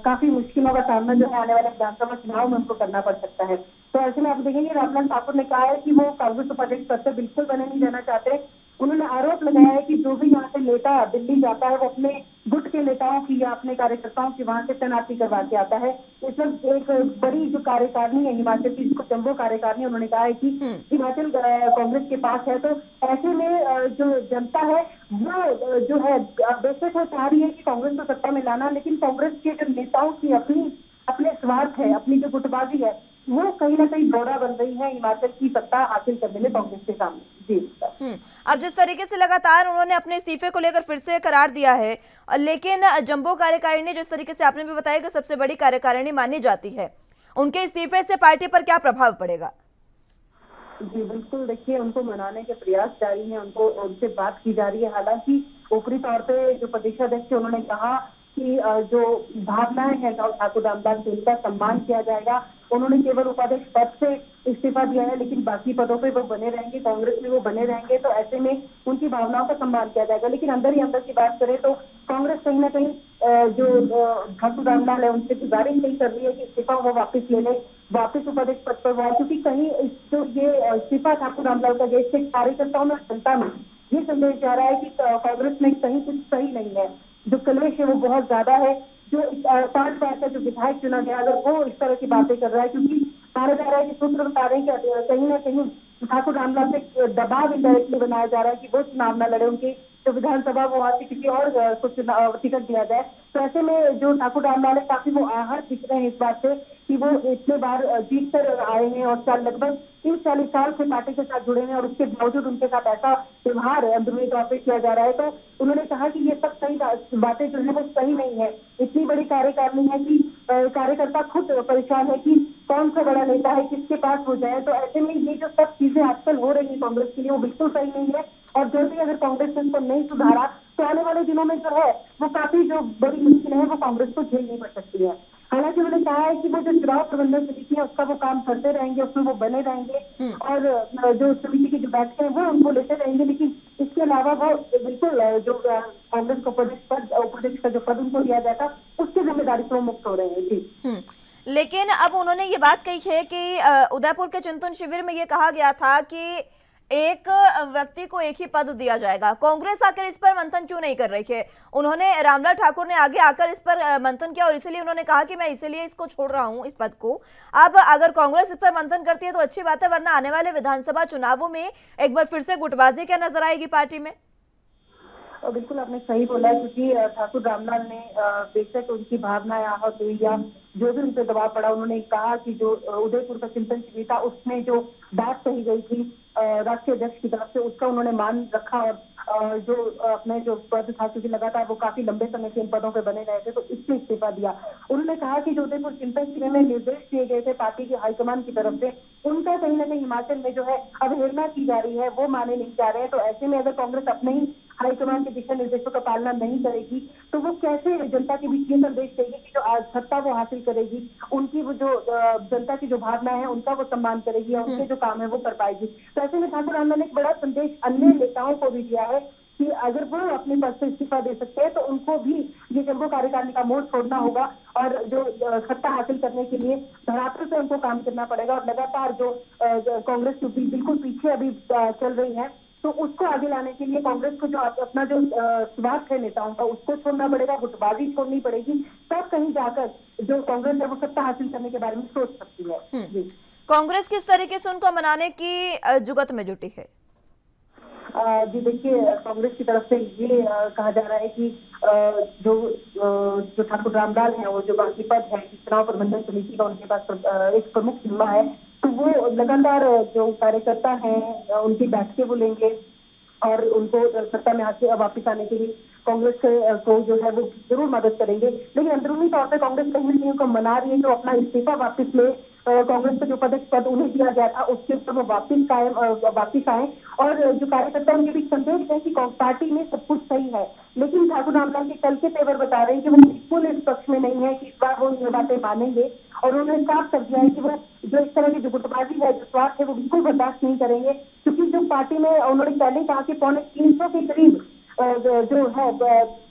G: काफी मुश्किलों का सामना जो है आने वाले विधानसभा चुनाव में उनको करना पड़ सकता है। तो ऐसे में आप देखेंगे रामलाल ठाकुर ने कहा है कि वो कांग्रेस उपाध्यक्ष पद से बिल्कुल बने नहीं रहना चाहते। उन्होंने आरोप लगाया है कि जो भी यहाँ से नेता दिल्ली जाता है वो अपने गुट के नेताओं की या अपने कार्यकर्ताओं की वहां से तैनाती करवा के आता है। इसमें एक बड़ी जो कार्यकारिणी है हिमाचल की, जिसको जम्बो कार्यकारिणी, उन्होंने कहा है कि हिमाचल कांग्रेस के पास है। तो ऐसे में जो जनता है वो जो है बेशक वो चाह रही है कि कांग्रेस को सत्ता में लाना, लेकिन कांग्रेस के जो नेताओं की अपने स्वार्थ है, अपनी जो गुटबाजी है, वो कहीं ना कहीं दौरा बन रही है हिमाचल की सत्ता हासिल करने में कांग्रेस के सामने। जी
A: अब जिस तरीके से लगातार उन्होंने अपने इस्तीफे को लेकर फिर से करार दिया है, लेकिन जम्बो कार्यकारिणी जिस तरीके से आपने भी बताया कि सबसे बड़ी कार्यकारिणी मानी जाती है, उनके इस्तीफे से पार्टी पर क्या प्रभाव पड़ेगा?
G: जी बिल्कुल, देखिए उनको मनाने के प्रयास जारी हैं, उनसे बात की जा रही है। हालांकि ऊपरी तौर पे जो प्रदेशाध्यक्ष उन्होंने कहा कि जो भावनाएं हैं ठाकुर रामलाल से उनका सम्मान किया जाएगा। उन्होंने केवल उपाध्यक्ष पद से इस्तीफा दिया है लेकिन बाकी पदों पे वो बने रहेंगे, कांग्रेस में वो बने रहेंगे। तो ऐसे में उनकी भावनाओं का सम्मान किया जाएगा। लेकिन अंदर ही अंदर की बात करें तो कांग्रेस कहीं ना कहीं जो ठाकुर रामलाल है उनसे गुजारिश नहीं कर रही है कि इस्तीफा वो वापस ले ले, वापस उपाध्यक्ष पद पर वो, क्योंकि कहीं जो ये इस्तीफा ठाकुर रामलाल का देश के कार्यकर्ताओं में जनता में ये संदेश जा रहा है कि कांग्रेस में कहीं कुछ सही नहीं है, जो कलेश है वो बहुत ज्यादा है। जो 5 बार का जो विधायक चुना गया अगर वो इस तरह की बातें कर रहा है, क्योंकि माना जा रहा है कि सूत्र बता रहे हैं कि कहीं ना कहीं ठाकुर रामलाल से दबाव इनडायरेक्टली बनाया जा रहा है कि वो चुनाव न लड़े, उनकी जो विधानसभा वो वहां से किसी और को टिकट दिया जाए। तो ऐसे में जो ठाकुर रामलाल है काफी वो आहत दिख रहे हैं इस बात से कि वो इतने बार जीत कर आए हैं और लगभग 30-40 साल से पार्टी के साथ जुड़े हैं और उसके बावजूद उनके साथ ऐसा व्यवहार अंदरूनी तौर पर किया जा रहा है। तो उन्होंने कहा कि ये सब सही बातें जो है वो सही नहीं है। इतनी बड़ी कार्यकारिणी है कि कार्यकर्ता खुद परेशान है कि कौन सा बड़ा नेता है, किसके पास हो जाए। तो ऐसे में ये जो सब चीजें आजकल हो रही है कांग्रेस के लिए वो बिल्कुल सही नहीं है और जल्दी अगर कांग्रेस ने इसको नहीं सुधारा तो आने वाले दिनों में जो है वो काफी जो बड़ी मुश्किल है वो कांग्रेस को झेलनी पड़ सकती है। हालांकि उन्होंने कहा है कि वो जो चुनाव प्रबंधन समिति है उसका वो काम करते रहेंगे, उसमें वो बने रहेंगे और जो समिति की जो बैठकें हैं वो उनको लेते रहेंगे। लेकिन इसके अलावा वो बिल्कुल जो कांग्रेस को उपाध्यक्ष का जो पद उनको दिया जाता उसकी जिम्मेदारी से वो मुक्त हो रहे हैं। जी
A: लेकिन अब उन्होंने ये बात कही है कि उदयपुर के चिंतन शिविर में ये कहा गया था कि एक व्यक्ति को एक ही पद दिया जाएगा। कांग्रेस आकर इस पर मंथन क्यों नहीं कर रही है? उन्होंने रामलाल ठाकुर ने आगे आकर इस पर मंथन किया और इसीलिए उन्होंने कहा कि मैं इसीलिए इसको छोड़ रहा हूं, इस पद को। अब अगर कांग्रेस इस पर मंथन करती है तो अच्छी बात है, वरना आने वाले विधानसभा चुनावों में एक बार फिर से गुटबाजी क्या नजर आएगी पार्टी में?
G: बिल्कुल आपने सही बोला, क्योंकि ठाकुर रामलाल ने बेशक उनकी भावनाएं आहत हुई या जो भी उन पर दबाव पड़ा, उन्होंने कहा कि जो उदयपुर का चिंतन शिविर था उसमें जो बात कही गई थी राष्ट्रीय अध्यक्ष की तरफ से उसका उन्होंने मान रखा और जो अपने जो पद था क्योंकि लगातार वो काफी लंबे समय से इन पदों पे बने रहे थे तो इसमें इस्तीफा दिया। उन्होंने कहा कि जो उदयपुर चिंतन शिविर में निर्देश दिए गए थे पार्टी की हाईकमान की तरफ से उनका कहीं ना कहीं हिमाचल में जो है अवहेलना की जा रही है, वो माने नहीं जा रहे हैं। तो ऐसे में अगर कांग्रेस अपने ही हाईकमान के दिशा निर्देशों का पालना नहीं करेगी तो वो कैसे जनता के बीच ये संदेश देगी कि जो आज सत्ता वो हासिल करेगी, उनकी वो जो जनता की जो भावना है उनका वो सम्मान करेगी और उनके जो काम है वो कर पाएगी। तो ऐसे में ठाकुर रामलाल ने एक बड़ा संदेश अन्य नेताओं को भी दिया है कि अगर वो अपने पद से इस्तीफा दे सकते हैं तो उनको भी ये जम्बो कार्यकारिणी का मोड़ छोड़ना होगा और जो सत्ता हासिल करने के लिए धरातल पे उनको काम करना पड़ेगा। और लगातार जो कांग्रेस बिल्कुल पीछे अभी चल रही है तो उसको आगे लाने के लिए कांग्रेस को जो अपना जो स्वार्थ है नेताओं का उसको छोड़ना पड़ेगा, गुटबाजी छोड़नी पड़ेगी, तब कहीं जाकर जो कांग्रेस है वो सत्ता हासिल करने के बारे में सोच सकती है। जी
A: कांग्रेस किस तरीके से उनको मनाने की जुगत में जुटी है?
G: जी देखिए, कांग्रेस की तरफ से ये कहा जा रहा है कि जो ठाकुर रामलाल है वो जो बाकी पद है चुनाव प्रबंधन समिति का उनके पास एक प्रमुख जिम्मा है, तो वो लगातार जो कार्यकर्ता हैं उनकी बैठकें वो लेंगे और उनको सत्ता में वापस आने के लिए कांग्रेस को जो है वो जरूर मदद करेंगे। लेकिन अंदरूनी तौर पर कांग्रेस कहीं ना कहीं उनको मना रही है कि वो अपना इस्तीफा वापस ले, कांग्रेस का जो पद उन्हें दिया गया था उसके ऊपर वो वापिस आए और जो कार्यकर्ता उनके बीच संदेश है कि पार्टी में सब कुछ सही है। लेकिन ठाकुर रामलाल के कल के तेवर बता रहे हैं कि वो बिल्कुल इस पक्ष में नहीं है कि इस बार वो ये बातें मानेंगे और उन्होंने साफ कर दिया है कि वो जो इस तरह की जो गुटबाजी है, जो स्वार्थ है, वो बिल्कुल बर्दाश्त नहीं करेंगे। क्योंकि जो पार्टी में उन्होंने पहले कहा कि 350 के करीब जो है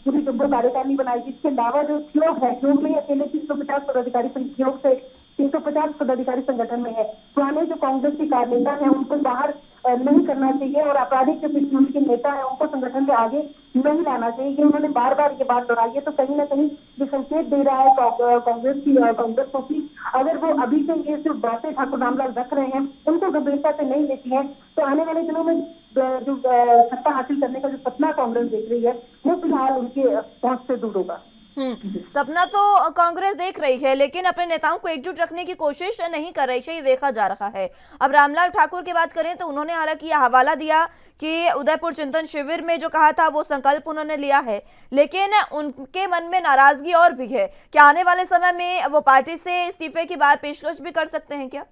G: पूरी जो कार्यकारिणी बनाई, जिसके अलावा जो सहयोग है, सहयोग में अकेले 350 पदाधिकारी सहयोग से 350 पदाधिकारी संगठन में है। पुराने जो कांग्रेस के कार्यनेता हैं उनको बाहर नहीं करना चाहिए और आपराधिक जो पृष्ठभूमि के नेता है उनको संगठन में आगे नहीं लाना चाहिए। कि उन्होंने बार बार ये बात दोहराई है, तो कहीं ना कहीं ये संकेत दे रहा है कांग्रेस को कि अगर वो अभी से ये जो बातें ठाकुर रामलाल रख रहे हैं उनको गंभीरता से नहीं लेती है, तो आने वाले दिनों में जो सत्ता हासिल करने का जो सपना कांग्रेस देख रही है वो फिलहाल उनके पहुंच से दूर होगा।
A: सपना तो कांग्रेस देख रही है, लेकिन अपने नेताओं को एकजुट रखने की कोशिश नहीं कर रही है, ये देखा जा रहा है। अब रामलाल ठाकुर की बात करें तो उन्होंने हालांकि यह हवाला दिया कि उदयपुर चिंतन शिविर में जो कहा था वो संकल्प उन्होंने लिया है, लेकिन उनके मन में नाराजगी और भी है। क्या आने वाले समय में वो पार्टी से इस्तीफे की बात पेशकश भी कर सकते हैं क्या?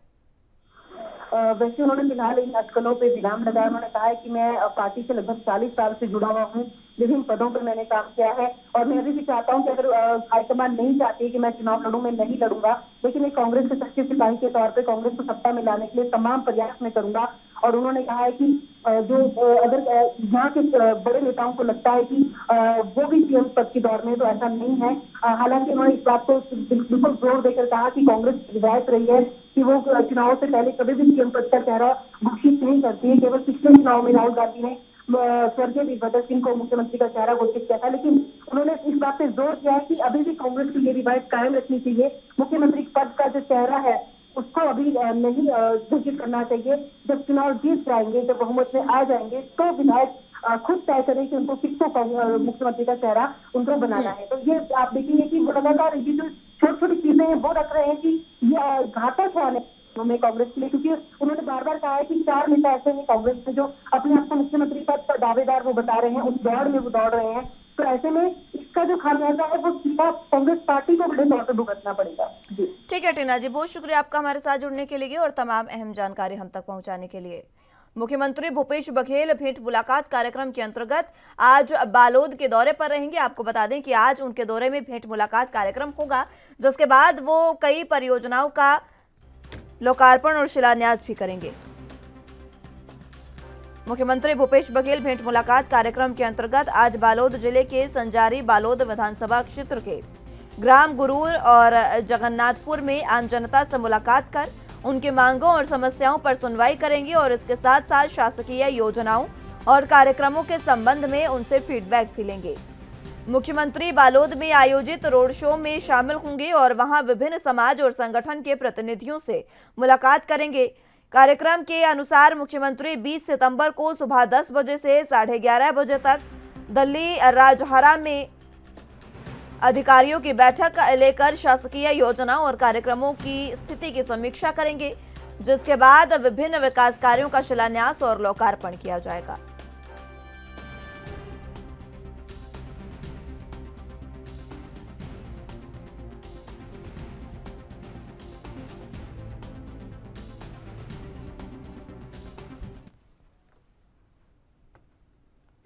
G: वैसे उन्होंने फिलहाल इन अटकलों पे विराम लगाया। उन्होंने कहा है कि मैं पार्टी से लगभग 40 साल से जुड़ा हुआ हूँ, विभिन्न पदों पर मैंने काम किया है और मैं अभी भी चाहता हूं कि अगर हाईकमान नहीं चाहती कि मैं चुनाव लड़ूं, मैं नहीं लड़ूंगा, लेकिन एक कांग्रेस के सच्चे सिपाही के तौर पे कांग्रेस को सत्ता में लाने के लिए तमाम प्रयास मैं करूंगा। और उन्होंने कहा है कि जो अगर यहाँ के बड़े नेताओं को लगता है कि वो भी सीएम पद की दौड़ में, तो ऐसा नहीं है। हालांकि उन्होंने इस बात को बिल्कुल जोर देकर कहा कि कांग्रेस विधायक रही है कि वो चुनाव से पहले कभी भी सीएम पद का चेहरा घोषित नहीं करती है। केवल पिछले चुनाव में राहुल गांधी ने स्वर्गीय वीरभद्र सिंह को मुख्यमंत्री का चेहरा घोषित किया था, लेकिन उन्होंने इस बात पे जोर दिया है कि अभी भी कांग्रेस की ये रिवायत कायम रखनी चाहिए। मुख्यमंत्री पद का जो चेहरा है उसको अभी नहीं घोषित करना चाहिए। जब चुनाव जीत जाएंगे, जब बहुमत में आ जाएंगे, तो विधायक खुद तय करें कि उनको किसको मुख्यमंत्री का चेहरा उनको बनाना है। तो ये आप देखेंगे कि लगातार ये जो छोटी छोटी चीजें हैं वो रख रहे हैं कि ये घातक है में कांग्रेस के लिए, क्योंकि उन्होंने बार बार कहा है कि 4 नेता ऐसे हैं कांग्रेस में जो अपने आप को मुख्यमंत्री पद पर दावेदार वो बता रहे हैं, उस दौड़ में वो दौड़ रहे हैं। तो ऐसे में इसका जो खामियाजा है वो सीधा कांग्रेस पार्टी को बड़े तौर पर भुगतना पड़ेगा।
A: ठीक है टीना जी, बहुत शुक्रिया आपका हमारे साथ जुड़ने के लिए और तमाम अहम जानकारी हम तक पहुंचाने के लिए। मुख्यमंत्री भूपेश बघेल भेंट मुलाकात कार्यक्रम के अंतर्गत आज बालोद के दौरे पर रहेंगे। आपको बता दें कि आज उनके दौरे में भेंट मुलाकात कार्यक्रम होगा, जिसके बाद वो कई परियोजनाओं का लोकार्पण और शिलान्यास भी करेंगे। मुख्यमंत्री भूपेश बघेल भेंट मुलाकात कार्यक्रम के अंतर्गत आज बालोद जिले के संजारी बालोद विधानसभा क्षेत्र के ग्राम गुरूर और जगन्नाथपुर में आम जनता से मुलाकात कर उनकी मांगों और समस्याओं पर सुनवाई करेंगे और इसके साथ साथ शासकीय योजनाओं और कार्यक्रमों के संबंध में उनसे फीडबैक भी लेंगे। मुख्यमंत्री बालोद में आयोजित रोड शो में शामिल होंगे और वहां विभिन्न समाज और संगठन के प्रतिनिधियों से मुलाकात करेंगे। कार्यक्रम के अनुसार मुख्यमंत्री 20 सितंबर को सुबह 10 बजे से 11:30 बजे तक दिल्ली राजहरा में अधिकारियों की बैठक लेकर शासकीय योजनाओं और कार्यक्रमों की स्थिति की समीक्षा करेंगे, जिसके बाद विभिन्न विकास कार्यों का शिलान्यास और लोकार्पण किया जाएगा।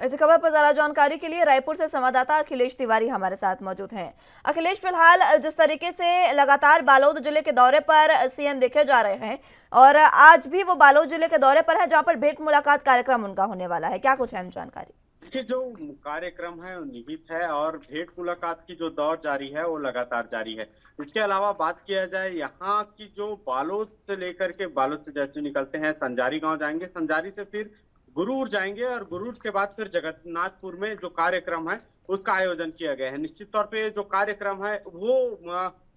A: इस खबर पर ज्यादा जानकारी के लिए रायपुर से संवाददाता अखिलेश तिवारी हमारे साथ मौजूद हैं। अखिलेश, फिलहाल जिस तरीके से लगातार बालोद जिले के दौरे पर सीएम देखे जा रहे हैं और आज भी वो बालोद जिले के दौरे पर है, जहां पर भेंट मुलाकात कार्यक्रम उनका होने वाला है, क्या कुछ अहम जानकारी?
H: देखिए, जो कार्यक्रम है वो निहित है और भेंट मुलाकात की जो दौर जारी है वो लगातार जारी है। इसके अलावा बात किया जाए यहाँ की जो बालोद से लेकर के बालोद से जैसे निकलते हैं संजारी गाँव जाएंगे, संजारी से फिर गुरूर जाएंगे और गुरूर के बाद फिर जगन्नाथपुर में जो कार्यक्रम है उसका आयोजन किया गया है। निश्चित तौर पे जो कार्यक्रम है वो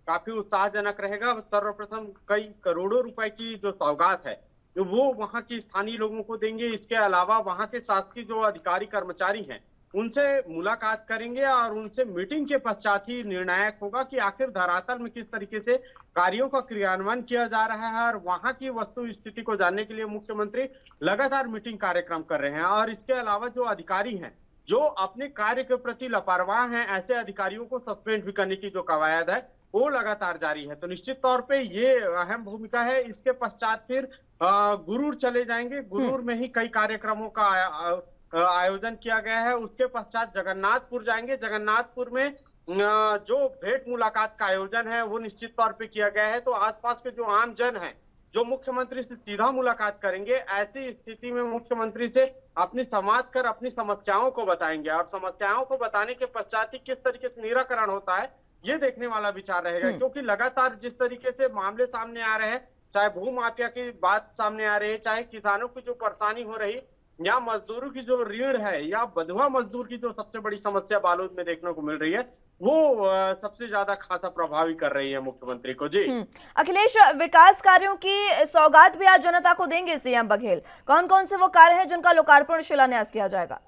H: काफी उत्साहजनक रहेगा। सर्वप्रथम कई करोड़ों रुपए की जो सौगात है वो वहां की स्थानीय लोगों को देंगे। इसके अलावा वहां के शासकीय जो अधिकारी कर्मचारी हैं उनसे मुलाकात करेंगे और उनसे मीटिंग के पश्चात ही निर्णायक होगा कि आखिर धरातल में किस तरीके से कार्यों का क्रियान्वयन किया जा रहा है। और वहां की वस्तु स्थिति को जानने के लिए मुख्यमंत्री लगातार मीटिंग कार्यक्रम कर रहे हैं। और इसके अलावा जो अधिकारी हैं जो अपने कार्य के प्रति लापरवाह हैं ऐसे अधिकारियों को सस्पेंड भी करने की जो कवायद है वो लगातार जारी है। तो निश्चित तौर पे ये अहम भूमिका है। इसके पश्चात फिर गुरूर चले जाएंगे। गुरूर में ही कई कार्यक्रमों का आयोजन किया गया है। उसके पश्चात जगन्नाथपुर जाएंगे। जगन्नाथपुर में जो भेंट मुलाकात का आयोजन है वो निश्चित तौर पे किया गया है। तो आसपास के जो आम जन है जो मुख्यमंत्री से सीधा मुलाकात करेंगे, ऐसी स्थिति में मुख्यमंत्री से अपनी संवाद कर अपनी समस्याओं को बताएंगे और समस्याओं को बताने के पश्चात ही किस तरीके से निराकरण होता है ये देखने वाला विचार रहेगा। क्योंकि लगातार जिस तरीके से मामले सामने आ रहे हैं, चाहे भू माफिया की बात सामने आ रही है, चाहे किसानों की जो परेशानी हो रही, या मजदूरों की जो ऋण है, या बंधुआ मजदूर की जो सबसे बड़ी समस्या बालोद में देखने को मिल रही है, वो सबसे ज्यादा खासा प्रभावी कर रही है मुख्यमंत्री को। जी
A: अखिलेश, विकास कार्यों की सौगात भी आज जनता को देंगे सीएम बघेल। कौन कौन से वो कार्य हैं जिनका लोकार्पण शिलान्यास किया जाएगा?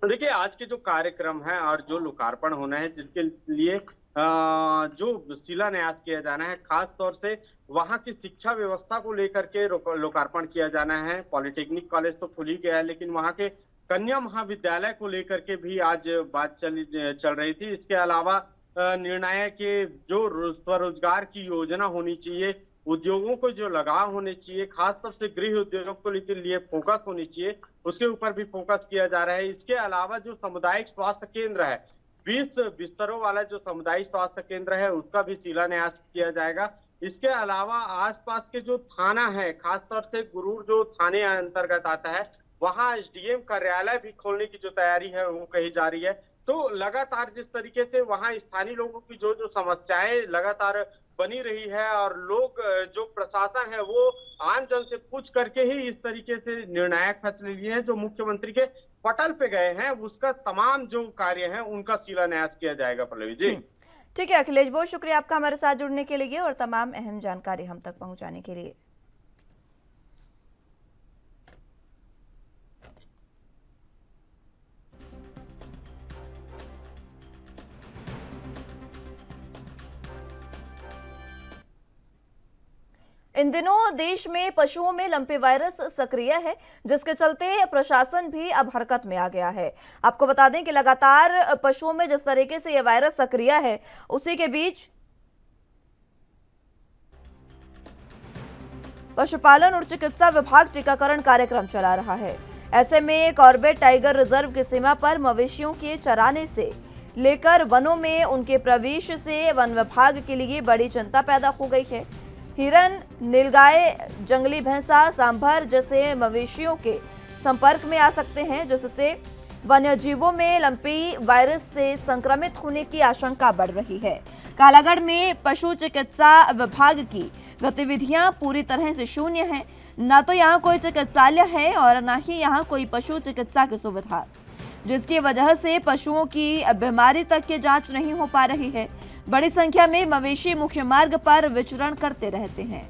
H: देखिए, आज के जो कार्यक्रम है और जो लोकार्पण होना है, जिसके लिए जो शिलान्यास किया जाना है, खास तौर से वहां की शिक्षा व्यवस्था को लेकर के लोकार्पण किया जाना है। पॉलिटेक्निक कॉलेज तो खुल ही गया है, लेकिन वहां के कन्या महाविद्यालय को लेकर के भी आज बात चल रही थी। इसके अलावा निर्णायक के जो स्वरोजगार की योजना होनी चाहिए, उद्योगों को जो लगाव होने चाहिए, खासतौर से गृह उद्योग को लिए फोकस होनी चाहिए, उसके ऊपर भी फोकस किया जा रहा है। इसके अलावा जो सामुदायिक स्वास्थ्य केंद्र है, 20 बिस्तरों वाला जो सामुदायिक स्वास्थ्य केंद्र है, उसका भी शिलान्यास किया जाएगा। इसके अलावा आसपास के जो थाना है, खासतौर से गुरूर जो थाने अंतर्गत आता है, वहां एसडीएम कार्यालय भी खोलने की जो तैयारी है वो कही जा रही है। तो लगातार जिस तरीके से वहां स्थानीय लोगों की जो समस्याएं लगातार बनी रही है और लोग जो प्रशासन है वो आम जन से पूछ करके ही इस तरीके से निर्णायक फैसले लिए हैं जो मुख्यमंत्री के पटल पे गए हैं, उसका तमाम जो कार्य है उनका शिलान्यास किया जाएगा। पल्लवी जी
A: ठीक है अखिलेश, बहुत शुक्रिया आपका हमारे साथ जुड़ने के लिए और तमाम अहम जानकारी हम तक पहुंचाने के लिए। इन दिनों देश में पशुओं में लंपी वायरस सक्रिय है, जिसके चलते प्रशासन भी अब हरकत में आ गया है। आपको बता दें कि लगातार पशुओं में जिस तरीके से यह वायरस सक्रिय है, उसी के बीच पशुपालन और चिकित्सा विभाग टीकाकरण कार्यक्रम चला रहा है। ऐसे में कॉर्बेट टाइगर रिजर्व की सीमा पर मवेशियों के चराने से लेकर वनों में उनके प्रवेश से वन विभाग के लिए बड़ी चिंता पैदा हो गई है। हिरन, नीलगाय, जंगली भैंसा, सांभर जैसे मवेशियों के संपर्क में आ सकते हैं, जिससे वन्यजीवों में लंपी वायरस से संक्रमित होने की आशंका बढ़ रही है। कालागढ़ में पशु चिकित्सा विभाग की गतिविधियां पूरी तरह से शून्य हैं। न तो यहाँ कोई चिकित्सालय है और न ही यहाँ कोई पशु चिकित्सा की सुविधा, जिसकी वजह से पशुओं की बीमारी तक की जांच नहीं हो पा रही है। बड़ी संख्या में मवेशी मुख्य मार्ग पर विचरण करते रहते हैं।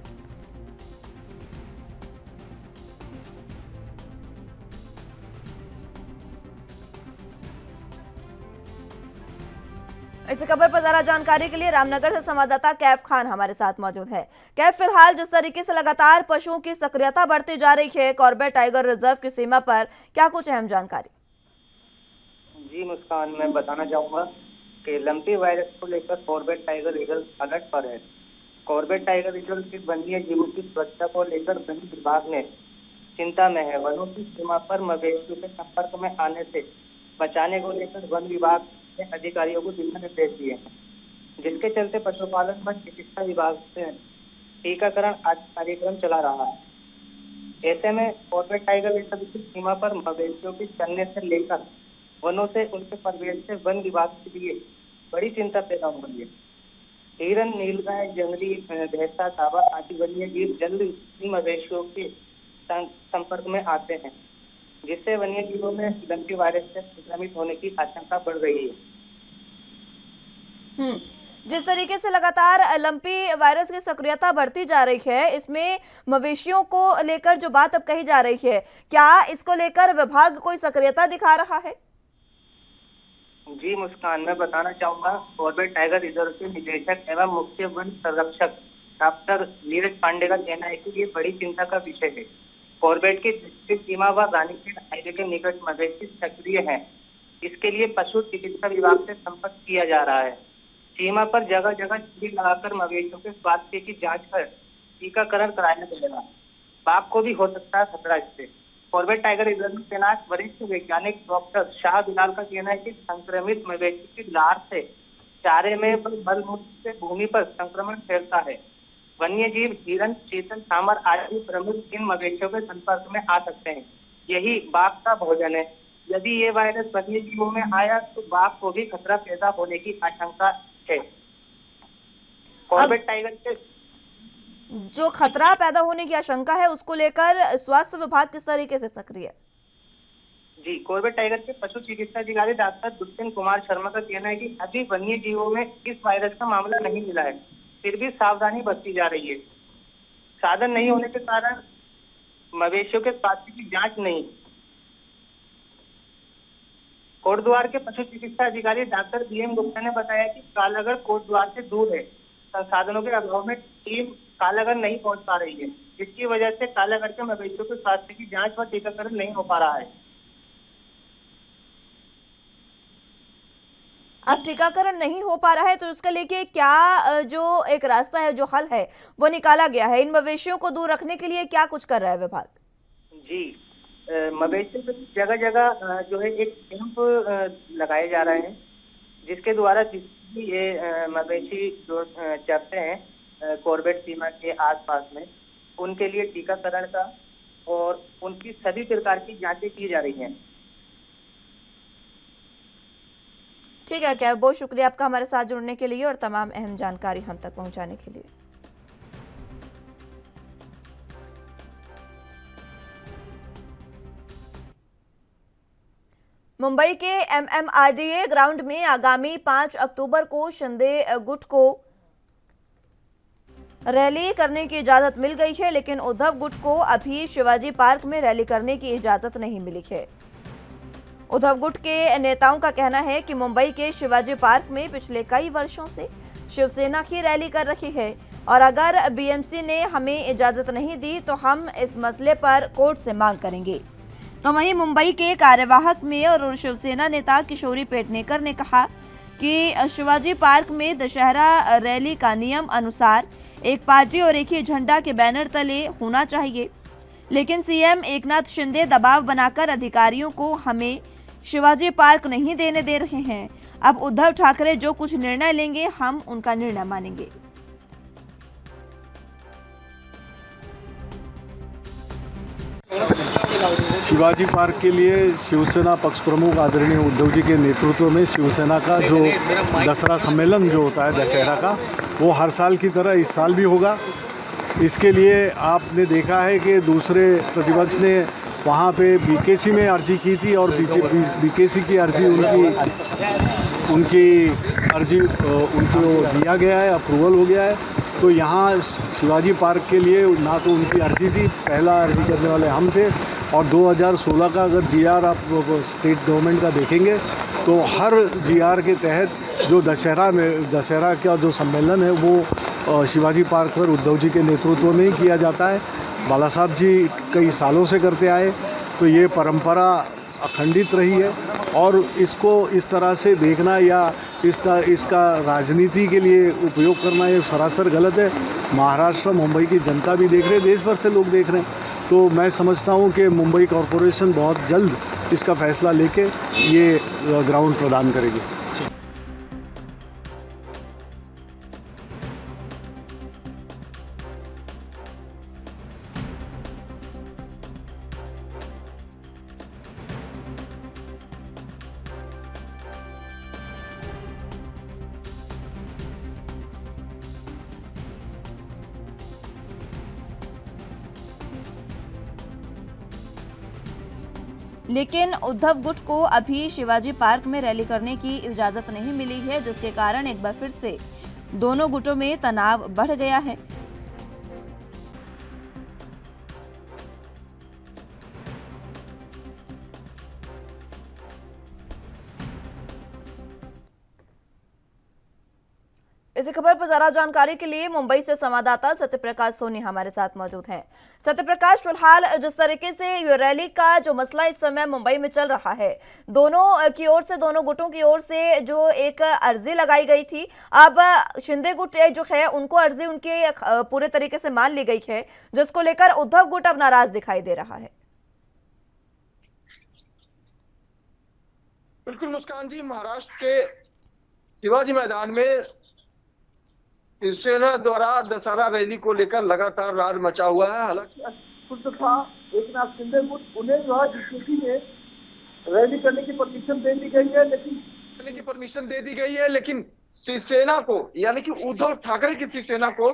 A: इस खबर पर ज्यादा जानकारी के लिए रामनगर से संवाददाता कैफ खान हमारे साथ मौजूद है। कैफ, फिलहाल जिस तरीके से लगातार पशुओं की सक्रियता बढ़ती जा रही है कॉर्बेट टाइगर रिजर्व की सीमा पर, क्या कुछ अहम जानकारी?
I: जी मुस्कान, मैं बताना चाहूंगा कि लंपी वायरस को लेकर कॉर्बेट टाइगर रिजर्व अलर्ट पर है। कॉर्बेट टाइगर रिजर्व की वन्य जीवों की सुरक्षा को लेकर वन विभाग ने चिंता में है। वनों की सीमा पर मवेशियों के संपर्क में आने से बचाने को लेकर वन विभाग ने अधिकारियों को दिशा निर्देश दिए हैं, जिसके चलते पशुपालन व चिकित्सा विभाग से टीकाकरण कार्यक्रम चला रहा है। ऐसे में कॉर्बेट टाइगर रिजर्व की सीमा पर मवेशियों के चलने से लेकर वनों से उनके प्रवेश से वन विभाग के लिए बड़ी चिंता पैदा हो रही है। हिरन, नीलगाय, जंगली भैंसा, सांभर आदि वन्य जीव जल्द मवेशियों के संपर्क में आते हैं, जिससे वन्य जीवों में लंपी वायरस से संक्रमित होने की आशंका बढ़ रही है।
A: जिस तरीके से लगातार लंपी वायरस की सक्रियता बढ़ती जा रही है, इसमें मवेशियों को लेकर जो बात अब कही जा रही है, क्या इसको लेकर विभाग कोई सक्रियता दिखा रहा है?
I: जी मुस्कान, मैं बताना चाहूंगा, कॉर्बेट टाइगर रिजर्व के निदेशक एवं मुख्य वन संरक्षक डॉक्टर नीरज पांडे का कहना है कि ये बड़ी चिंता का विषय है। कॉर्बेट की डिस्ट्रिक्ट सीमा व रानीखेत हाईवे के निकट मवेशी सक्रिय है। इसके लिए पशु चिकित्सा विभाग से संपर्क किया जा रहा है। सीमा पर जगह जगह शिविर लगाकर मवेशियों के स्वास्थ्य की जांच कर टीकाकरण कराया जाएगा। बाघ को भी हो सकता है खतरा इससे। कॉर्बेट टाइगर रिजर्व में तैनात वरिष्ठ वैज्ञानिक डॉक्टर शाह बिलाल का कहना है कि संक्रमित मवेशी की लार से चारे में मलमूत्र से भूमि पर संक्रमण फैलता है। वन्य जीव हिरन, चीतल, सांबर आदि प्रमुख इन मवेशियों के संपर्क में आ सकते हैं। यही बाघ का भोजन है। यदि ये वायरस वन्य जीवों में आया तो बाघ को भी खतरा पैदा होने की आशंका है। कॉर्बेट टाइगर के
A: जो खतरा पैदा होने की आशंका है उसको लेकर स्वास्थ्य विभाग किस तरीके से सक्रिय है?
I: जी, कॉर्बेट टाइगर के पशु चिकित्सा अधिकारी डॉक्टर दुष्यंत कुमार शर्मा का कहना है कि अभी वन्य जीवों में इस वायरस का मामला नहीं मिला है, फिर भी सावधानी बरती जा रही है। साधन नहीं होने के कारण मवेशियों के स्वास्थ्य की जांच नहीं। कोटद्वार के पशु चिकित्सा अधिकारी डॉक्टर BM गुप्ता ने बताया कि कालागढ़ कोटद्वार से दूर है। संसाधनों के अभाव में टीम कालागढ़ नहीं पहुंच पा रही है, जिसकी वजह से कालागढ़ के मवेशियों के स्वास्थ्य की जांच व टीकाकरण नहीं हो पा रहा है।
A: अब टीकाकरण नहीं हो पा रहा है तो उसके लेके क्या जो एक रास्ता है, जो हल है वो निकाला गया है? इन मवेशियों को दूर रखने के लिए क्या कुछ कर रहा है विभाग?
I: जी, मवेशियों को जगह जगह जो है एक कैंप लगाए जा रहे हैं, जिसके द्वारा जितनी ये मवेशी जो चरते हैं कॉर्बेट सीमा के आसपास में, उनके लिए टीकाकरण का और उनकी सभी प्रकार की जांचें की जा रही हैं।
A: ठीक है, क्या बहुत शुक्रिया आपका हमारे साथ जुड़ने के लिए और तमाम अहम जानकारी हम तक पहुंचाने के लिए। मुंबई के MMRDA ग्राउंड में आगामी 5 अक्टूबर को शिंदे गुट को रैली करने की इजाजत मिल गई है, लेकिन उद्धव गुट को अभी शिवाजी पार्क में रैली करने की इजाजत नहीं मिली है। उद्धव गुट के नेताओं का कहना है कि मुंबई के शिवाजी पार्क में पिछले कई वर्षों से शिवसेना ही रैली कर रही है और अगर BMC ने हमें इजाजत नहीं दी तो हम इस मसले पर कोर्ट से मांग करेंगे। तो वहीं मुंबई के कार्यवाहक मेयर और शिवसेना नेता किशोरी पेडनेकर ने कहा कि शिवाजी पार्क में दशहरा रैली का नियम अनुसार एक पार्टी और एक ही झंडा के बैनर तले होना चाहिए, लेकिन CM एकनाथ शिंदे दबाव बनाकर अधिकारियों को हमें शिवाजी पार्क नहीं देने दे रहे हैं। अब उद्धव ठाकरे जो कुछ निर्णय लेंगे हम उनका निर्णय मानेंगे।
J: शिवाजी पार्क के लिए शिवसेना पक्ष प्रमुख आदरणीय उद्धव जी के नेतृत्व में शिवसेना का जो दसरा सम्मेलन जो होता है दशहरा का, वो हर साल की तरह इस साल भी होगा। इसके लिए आपने देखा है कि दूसरे प्रतिपक्ष ने वहाँ पे BKC में अर्जी की थी और BKC की अर्जी उनकी अर्जी उनको दिया गया है, अप्रूवल हो गया है। तो यहाँ शिवाजी पार्क के लिए ना तो उनकी अर्जी थी, पहला अर्जी करने वाले हम थे, और 2016 का अगर GR आप स्टेट गवर्नमेंट का देखेंगे तो हर GR के तहत जो दशहरा का जो सम्मेलन है वो शिवाजी पार्क पर उद्धव जी के नेतृत्व में ही किया जाता है। बाला साहब जी कई सालों से करते आए, तो ये परंपरा अखंडित रही है और इसको इस तरह से देखना या इसका राजनीति के लिए उपयोग करना ये सरासर गलत है। महाराष्ट्र, मुंबई की जनता भी देख रहे हैं, देश भर से लोग देख रहे हैं। तो मैं समझता हूँ कि मुंबई कॉरपोरेशन बहुत जल्द इसका फैसला लेके ये ग्राउंड प्रदान करेगी।
A: लेकिन उद्धव गुट को अभी शिवाजी पार्क में रैली करने की इजाजत नहीं मिली है, जिसके कारण एक बार फिर से दोनों गुटों में तनाव बढ़ गया है। इसी खबर पर ज्यादा जानकारी के लिए मुंबई से संवाददाता सत्यप्रकाश सोनी हमारे साथ मौजूद हैं। सत्यप्रकाश, फिलहाल जिस तरीके से ये रैली का जो मसला इस समय मुंबई में चल रहा है, दोनों की ओर से, दोनों गुटों की ओर से जो एक अर्जी लगाई गई थी, अब शिंदे गुट जो है उनको अर्जी उनके पूरे तरीके से मान ली गई है, जिसको लेकर उद्धव गुट अब नाराज दिखाई दे रहा है।
K: बिल्कुल मुस्कान जी, महाराष्ट्र के शिवाजी मैदान में शिवसेना द्वारा दशहरा रैली को लेकर लगातार रार मचा हुआ है। हालांकि
L: एक नाथ शिंदे गुट उन्हें जो है बीजेपी ने रैली करने की परमिशन दे दी गई है, लेकिन शिवसेना को, यानी कि उद्धव ठाकरे की शिवसेना को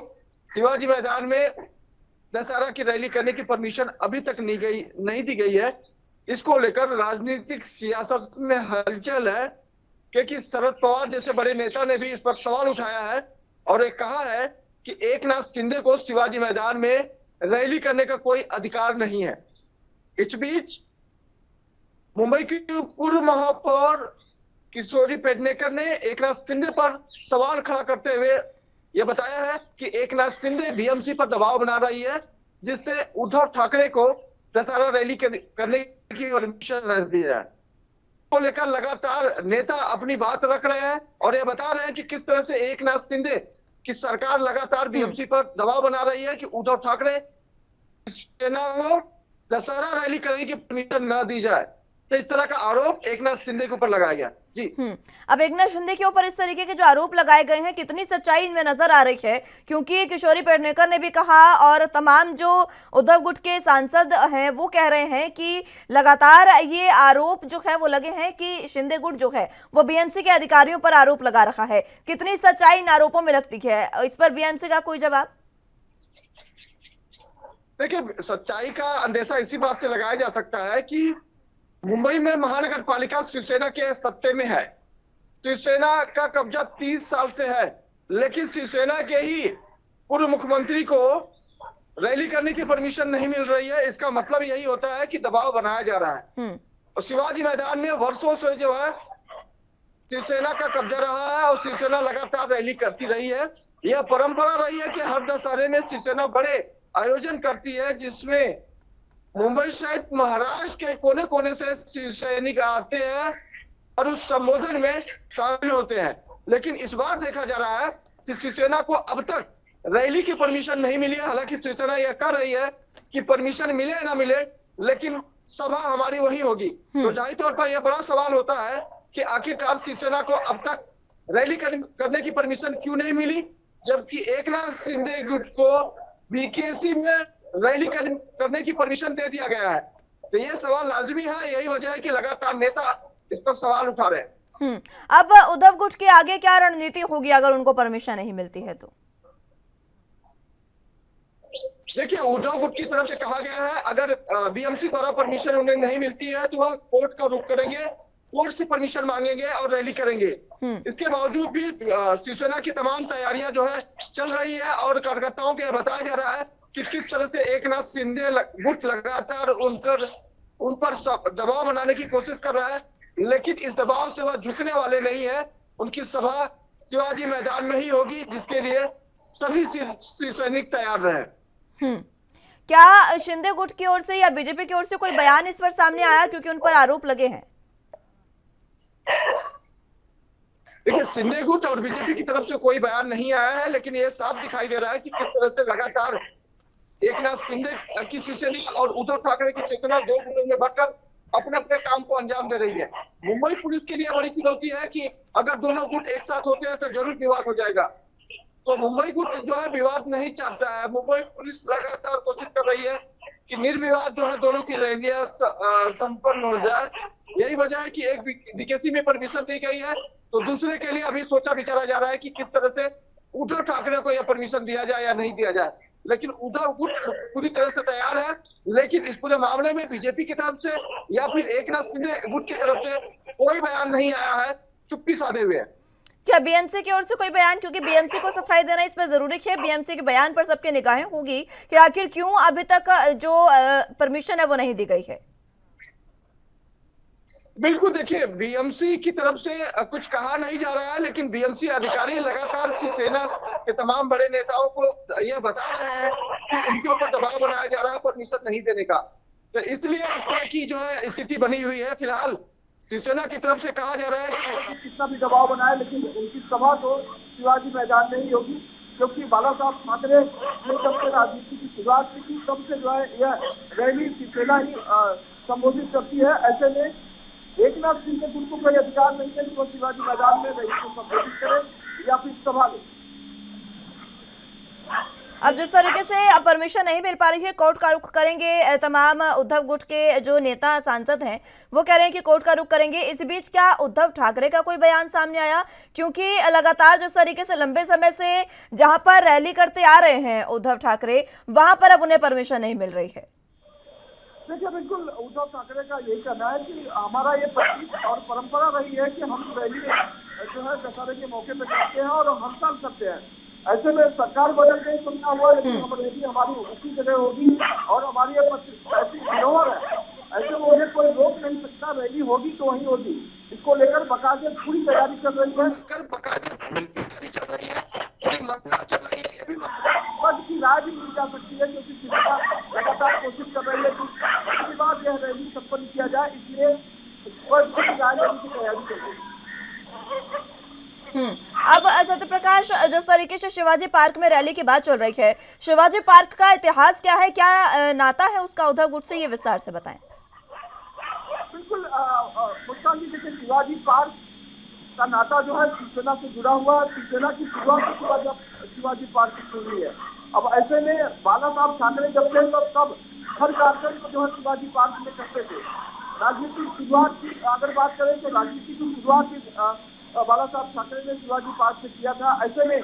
L: शिवाजी मैदान में दशहरा की रैली करने की परमिशन अभी तक नहीं दी गई है। इसको लेकर राजनीतिक सियासत में हलचल है, क्योंकि शरद पवार जैसे बड़े नेता ने भी इस पर सवाल उठाया है और ये कहा है कि एक नाथ शिंदे को शिवाजी मैदान में रैली करने का कोई अधिकार नहीं है। इस बीच मुंबई की पूर्व महापौर किशोरी पेडनेकर ने एक नाथ शिंदे पर सवाल खड़ा करते हुए यह बताया है कि एक नाथ शिंदे बीएमसी पर दबाव बना रही है, जिससे उद्धव ठाकरे को दशहरा रैली करने की परमिशन न दी जाए। को लेकर लगातार नेता अपनी बात रख रहे हैं और ये बता रहे हैं कि किस तरह से एक नाथ शिंदे की सरकार लगातार बीएमसी पर दबाव बना रही है कि उद्धव ठाकरे सेना को दशहरा रैली करने की परमिशन न दी जाए। तो इस तरह का आरोप एक नाथ शिंदे के ऊपर लगाया गया। जी,
A: अब एक नाथ शिंदे के ऊपर इस तरीके के जो आरोप लगाए गए हैं, कितनी सच्चाई इनमें नजर आ रही है? क्योंकि किशोरी पेडनेकर ने भी कहा और तमाम जो उद्धव गुट के सांसद हैं वो कह रहे हैं कि लगातार ये आरोप जो है वो लगे हैं कि शिंदे गुट जो है वो बीएमसी के अधिकारियों पर आरोप लगा रहा है। कितनी सच्चाई इन आरोपों में लगती है? इस पर बीएमसी का कोई जवाब?
K: देखिए, सच्चाई का अंदेशा इसी बात से लगाया जा सकता है कि मुंबई में महानगर पालिका शिवसेना के सत्ते में है। शिवसेना का कब्जा 30 साल से है, लेकिन शिवसेना के ही पूर्व मुख्यमंत्री को रैली करने की परमिशन नहीं मिल रही है। इसका मतलब यही होता है कि दबाव बनाया जा रहा है। और शिवाजी मैदान में वर्षों से जो है शिवसेना का कब्जा रहा है और शिवसेना लगातार रैली करती रही है। यह परंपरा रही है कि हर दशहरे में शिवसेना बड़े आयोजन करती है, जिसमें मुंबई सहित महाराष्ट्र के कोने कोने से शिव सैनिक आते हैं और उस संबोधन में शामिल होते हैं। लेकिन इस बार देखा जा रहा है कि शिवसेना को अब तक रैली की परमिशन नहीं मिली है। हालांकि शिवसेना यह कर रही है कि परमिशन मिले ना मिले, लेकिन सभा हमारी वही होगी। तो जाहिर तौर पर यह बड़ा सवाल होता है कि आखिरकार शिवसेना को अब तक रैली करने की परमिशन क्यों नहीं मिली, जबकि एक नाथ शिंदे गुट को बीकेसी में रैली करने की परमिशन दे दिया गया है। तो ये सवाल लाजमी है। यही वजह है कि लगातार नेता इस पर सवाल उठा रहे हैं।
A: अब उद्धव गुट की आगे क्या रणनीति होगी अगर उनको परमिशन नहीं मिलती है तो?
K: देखिए, उद्धव गुट की तरफ से कहा गया है अगर बीएमसी द्वारा परमिशन उन्हें नहीं मिलती है तो वह कोर्ट का रुख करेंगे, कोर्ट से परमिशन मांगेंगे और रैली करेंगे। इसके बावजूद भी शिवसेना की तमाम तैयारियां जो है चल रही है और कार्यकर्ताओं को बताया जा रहा है कि किस तरह से एक नाथ शिंदे गुट लगातार उन पर दबाव बनाने की कोशिश कर रहा है, लेकिन इस दबाव से वह झुकने वाले नहीं है। उनकी सभा शिवाजी मैदान में ही होगी, जिसके लिए सभी शिव सैनिक तैयार रहे।
A: क्या शिंदे गुट की ओर से या बीजेपी की ओर से कोई बयान इस पर सामने आया, क्योंकि उन पर आरोप लगे हैं?
K: देखिए, शिंदे गुट और बीजेपी की तरफ से कोई बयान नहीं आया है, लेकिन यह साफ दिखाई दे रहा है कि किस तरह से लगातार एक नाथ शिंदे की शिवसेना और उद्धव ठाकरे की शिवसेना दो गुटों में बढ़कर अपने अपने काम को अंजाम दे रही है। मुंबई पुलिस के लिए बड़ी चुनौती है कि अगर दोनों गुट एक साथ होते हैं तो जरूर विवाद हो जाएगा। तो मुंबई गुट जो है विवाद नहीं चाहता है। मुंबई पुलिस लगातार कोशिश कर रही है कि निर्विवाद जो है दोनों की रैलियां संपन्न हो जाए। यही वजह है कि एक बीकेसी में परमिशन दी गई है, तो दूसरे के लिए अभी सोचा विचारा जा रहा है कि किस तरह से उद्धव ठाकरे को यह परमिशन दिया जाए या नहीं दिया जाए। लेकिन उद्धव गुट पूरी तरह से तैयार है, लेकिन इस पूरे मामले में बीजेपी की तरफ से या फिर एक नाथ शिंदे गुट की तरफ से कोई बयान नहीं आया है, चुप्पी साधे हुए है।
A: क्या बीएमसी की ओर से कोई बयान? क्योंकि बीएमसी को सफाई देना इसमें जरूरी है। बीएमसी के बयान पर सबकी निगाहें होगी कि आखिर क्यों अभी तक जो परमिशन है वो नहीं दी गई है।
K: बिल्कुल, देखिए बीएमसी की तरफ से कुछ कहा नहीं जा रहा है, लेकिन बीएमसी अधिकारी लगातार शिवसेना के तमाम बड़े नेताओं को यह बता रहे हैं कि उनके ऊपर दबाव बनाया जा रहा है परमिशन नहीं देने का। तो इसलिए इस तरह की जो है स्थिति बनी हुई है। फिलहाल शिवसेना की तरफ से कहा जा रहा है कि
M: कितना भी दबाव बनाए, लेकिन उनकी सभा तो शिवाजी मैदान में ही होगी, क्योंकि बाला साहब ठाकरे ने जब से राजनीति की शुरुआत की थी तब से जो है यह रैली शिवसेना ही संबोधित करती है। ऐसे में एकनाथ शिंदे को कोई अधिकार नहीं है कि वो शिवाजी मैदान में रैली को संबोधित करे या फिर सभा ले।
A: अब जिस तरीके से परमिशन नहीं मिल पा रही है, कोर्ट का रुख करेंगे। तमाम उद्धव गुट के जो नेता सांसद हैं वो कह रहे हैं कि कोर्ट का रुख करेंगे। इस बीच क्या उद्धव ठाकरे का कोई बयान सामने आया? क्योंकि लगातार जिस तरीके से लंबे समय से जहां पर रैली करते आ रहे हैं उद्धव ठाकरे, वहां पर अब उन्हें परमिशन नहीं मिल रही है।
M: देखिए, बिल्कुल उद्धव ठाकरे का यही कहना है कि हमारा ये प्रतीक और परंपरा रही है कि हम रैली जो है दशहरे के मौके पर करते हैं और हर साल करते हैं। ऐसे में सरकार बदल गई तो क्या हुआ, लेकिन हम रैली हमारी उसी जगह होगी और हमारी ऐसी धरोहर है। ऐसे में उन्हें कोई रोक नहीं सकता, रैली होगी तो वहीं होगी। इसको लेकर बाकायदे पूरी तैयारी चल रही है। पद की राय भी मिल जा सकती है, क्योंकि शिवसेना लगातार कोशिश कर रही है कि इसके बाद यह रैली संपन्न किया जाए, इसलिए पद की राय लेने की तैयारी चल रही है।
A: अब सत्य प्रकाश, जिस तरीके से शिवाजी पार्क में रैली की बात चल रही है, शिवाजी पार्क का इतिहास क्या है, क्या नाता है उसका उद्धव गुट से, ये विस्तार से बताएं।
M: बिल्कुल मुस्कान जी, देखिए शिवाजी पार्क का नाता जो है शिवसेना से जुड़ा हुआ है। शिवसेना की शुरुआत शिवाजी पार्क से शुरू हुई है। अब ऐसे में बाला साहब ठाकरे जब थे तब हर कार्यक्रम को जो है शिवाजी पार्क में करते थे। राजनीति की शुरुआत की अगर बात करें तो राजनीति की शुरुआत बाला साहब ठाकरे ने शिवाजी पार्क से किया था। ऐसे में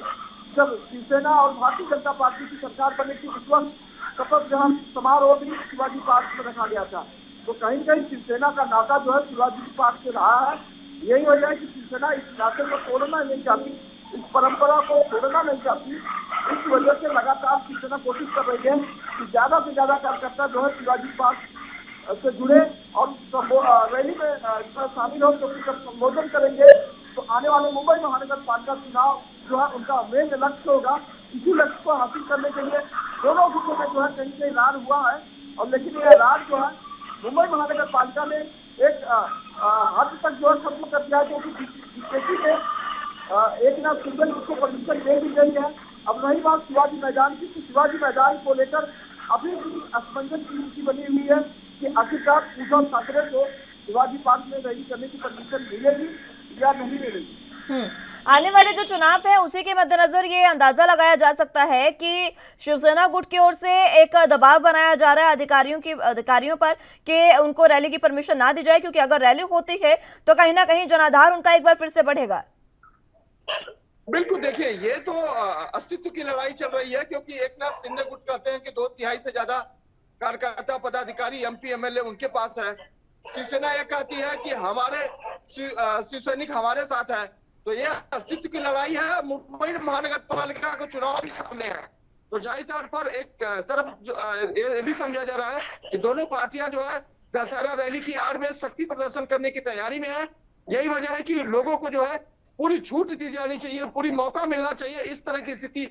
M: जब शिवसेना और भारतीय जनता पार्टी की सरकार बनी थी उस वक्त शपथ ग्रहण समारोह भी शिवाजी पार्क में रखा गया था। तो कहीं न कहीं शिवसेना का नाता जो है शिवाजी पार्क से रहा है। यही वजह है कि शिवसेना इस नाते को तोड़ना नहीं चाहती, इस परंपरा को तोड़ना नहीं चाहती। इस वजह से लगातार शिवसेना कोशिश कर रही है कि ज्यादा से ज्यादा कार्यकर्ता जो है शिवाजी पार्क से जुड़े और रैली में शामिल हो, क्योंकि जब संबोधन करेंगे तो आने वाले मुंबई महानगर पालिका चुनाव जो है उनका मेन लक्ष्य होगा। इसी लक्ष्य को हासिल करने के लिए दोनों गुटों में जो है कहीं कहीं रार हुआ है, और लेकिन यह रार जो है मुंबई महानगर पालिका ने एक हद तक जो है खत्म कर दिया है, क्योंकि बीजेपी ने एकनाथ शिंदे को परमिशन दे दी गई है। अब रही बात शिवाजी मैदान की, तो शिवाजी मैदान को लेकर अभी भी असमंजस की स्थिति बनी हुई है कि आखिरकार उद्धव ठाकरे को शिवाजी पार्क में रैली करने की परमिशन मिलेगी या नहीं मिलेगी।
A: आने वाले जो चुनाव है उसी के मद्देनजर ये अंदाजा लगाया जा सकता है कि शिवसेना गुट की ओर से एक दबाव बनाया जा रहा है अधिकारियों पर कि उनको रैली की परमिशन ना दी जाए, क्योंकि अगर रैली होती है तो कहीं ना कहीं जनाधार उनका एक बार फिर से बढ़ेगा।
K: बिल्कुल, देखिए ये तो अस्तित्व की लड़ाई चल रही है, क्योंकि एकनाथ शिंदे गुट कहते हैं कि 2/3 से ज्यादा कार्यकर्ता पदाधिकारी एमपी एमएलए उनके पास है। शिवसेना यह कहती है कि हमारे शिवसैनिक हमारे साथ है। तो ये अस्तित्व की लड़ाई है। मुंबई महानगर पालिका का चुनाव भी सामने है, तो जाहिर तौर पर एक तरफ ये भी समझा जा रहा है कि दोनों पार्टियां जो है दशहरा रैली की आड़ में शक्ति प्रदर्शन करने की तैयारी में है। यही वजह है कि लोगों को जो है पूरी छूट दी जानी चाहिए, पूरी मौका मिलना चाहिए, इस तरह की स्थिति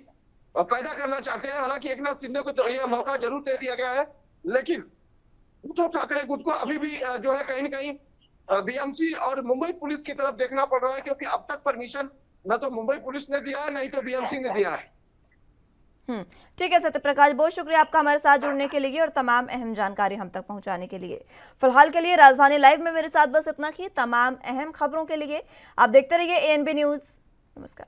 K: पैदा करना चाहते हैं। हालांकि एकनाथ शिंदे को तो यह मौका जरूर दे दिया गया है, लेकिन उद्धव ठाकरे गुट को अभी भी जो है कहीं न कहीं बीएमसी और मुंबई पुलिस की तरफ देखना पड़ रहा है, क्योंकि अब तक परमिशन न तो मुंबई पुलिस ने दिया है, नहीं तो बीएमसी ने दिया है।
A: ठीक है सत्य प्रकाश, बहुत शुक्रिया आपका हमारे साथ जुड़ने के लिए और तमाम अहम जानकारी हम तक पहुंचाने के लिए। फिलहाल के लिए राजधानी लाइव में मेरे साथ बस इतना ही। तमाम अहम खबरों के लिए आप देखते रहिए एएनबी न्यूज। नमस्कार।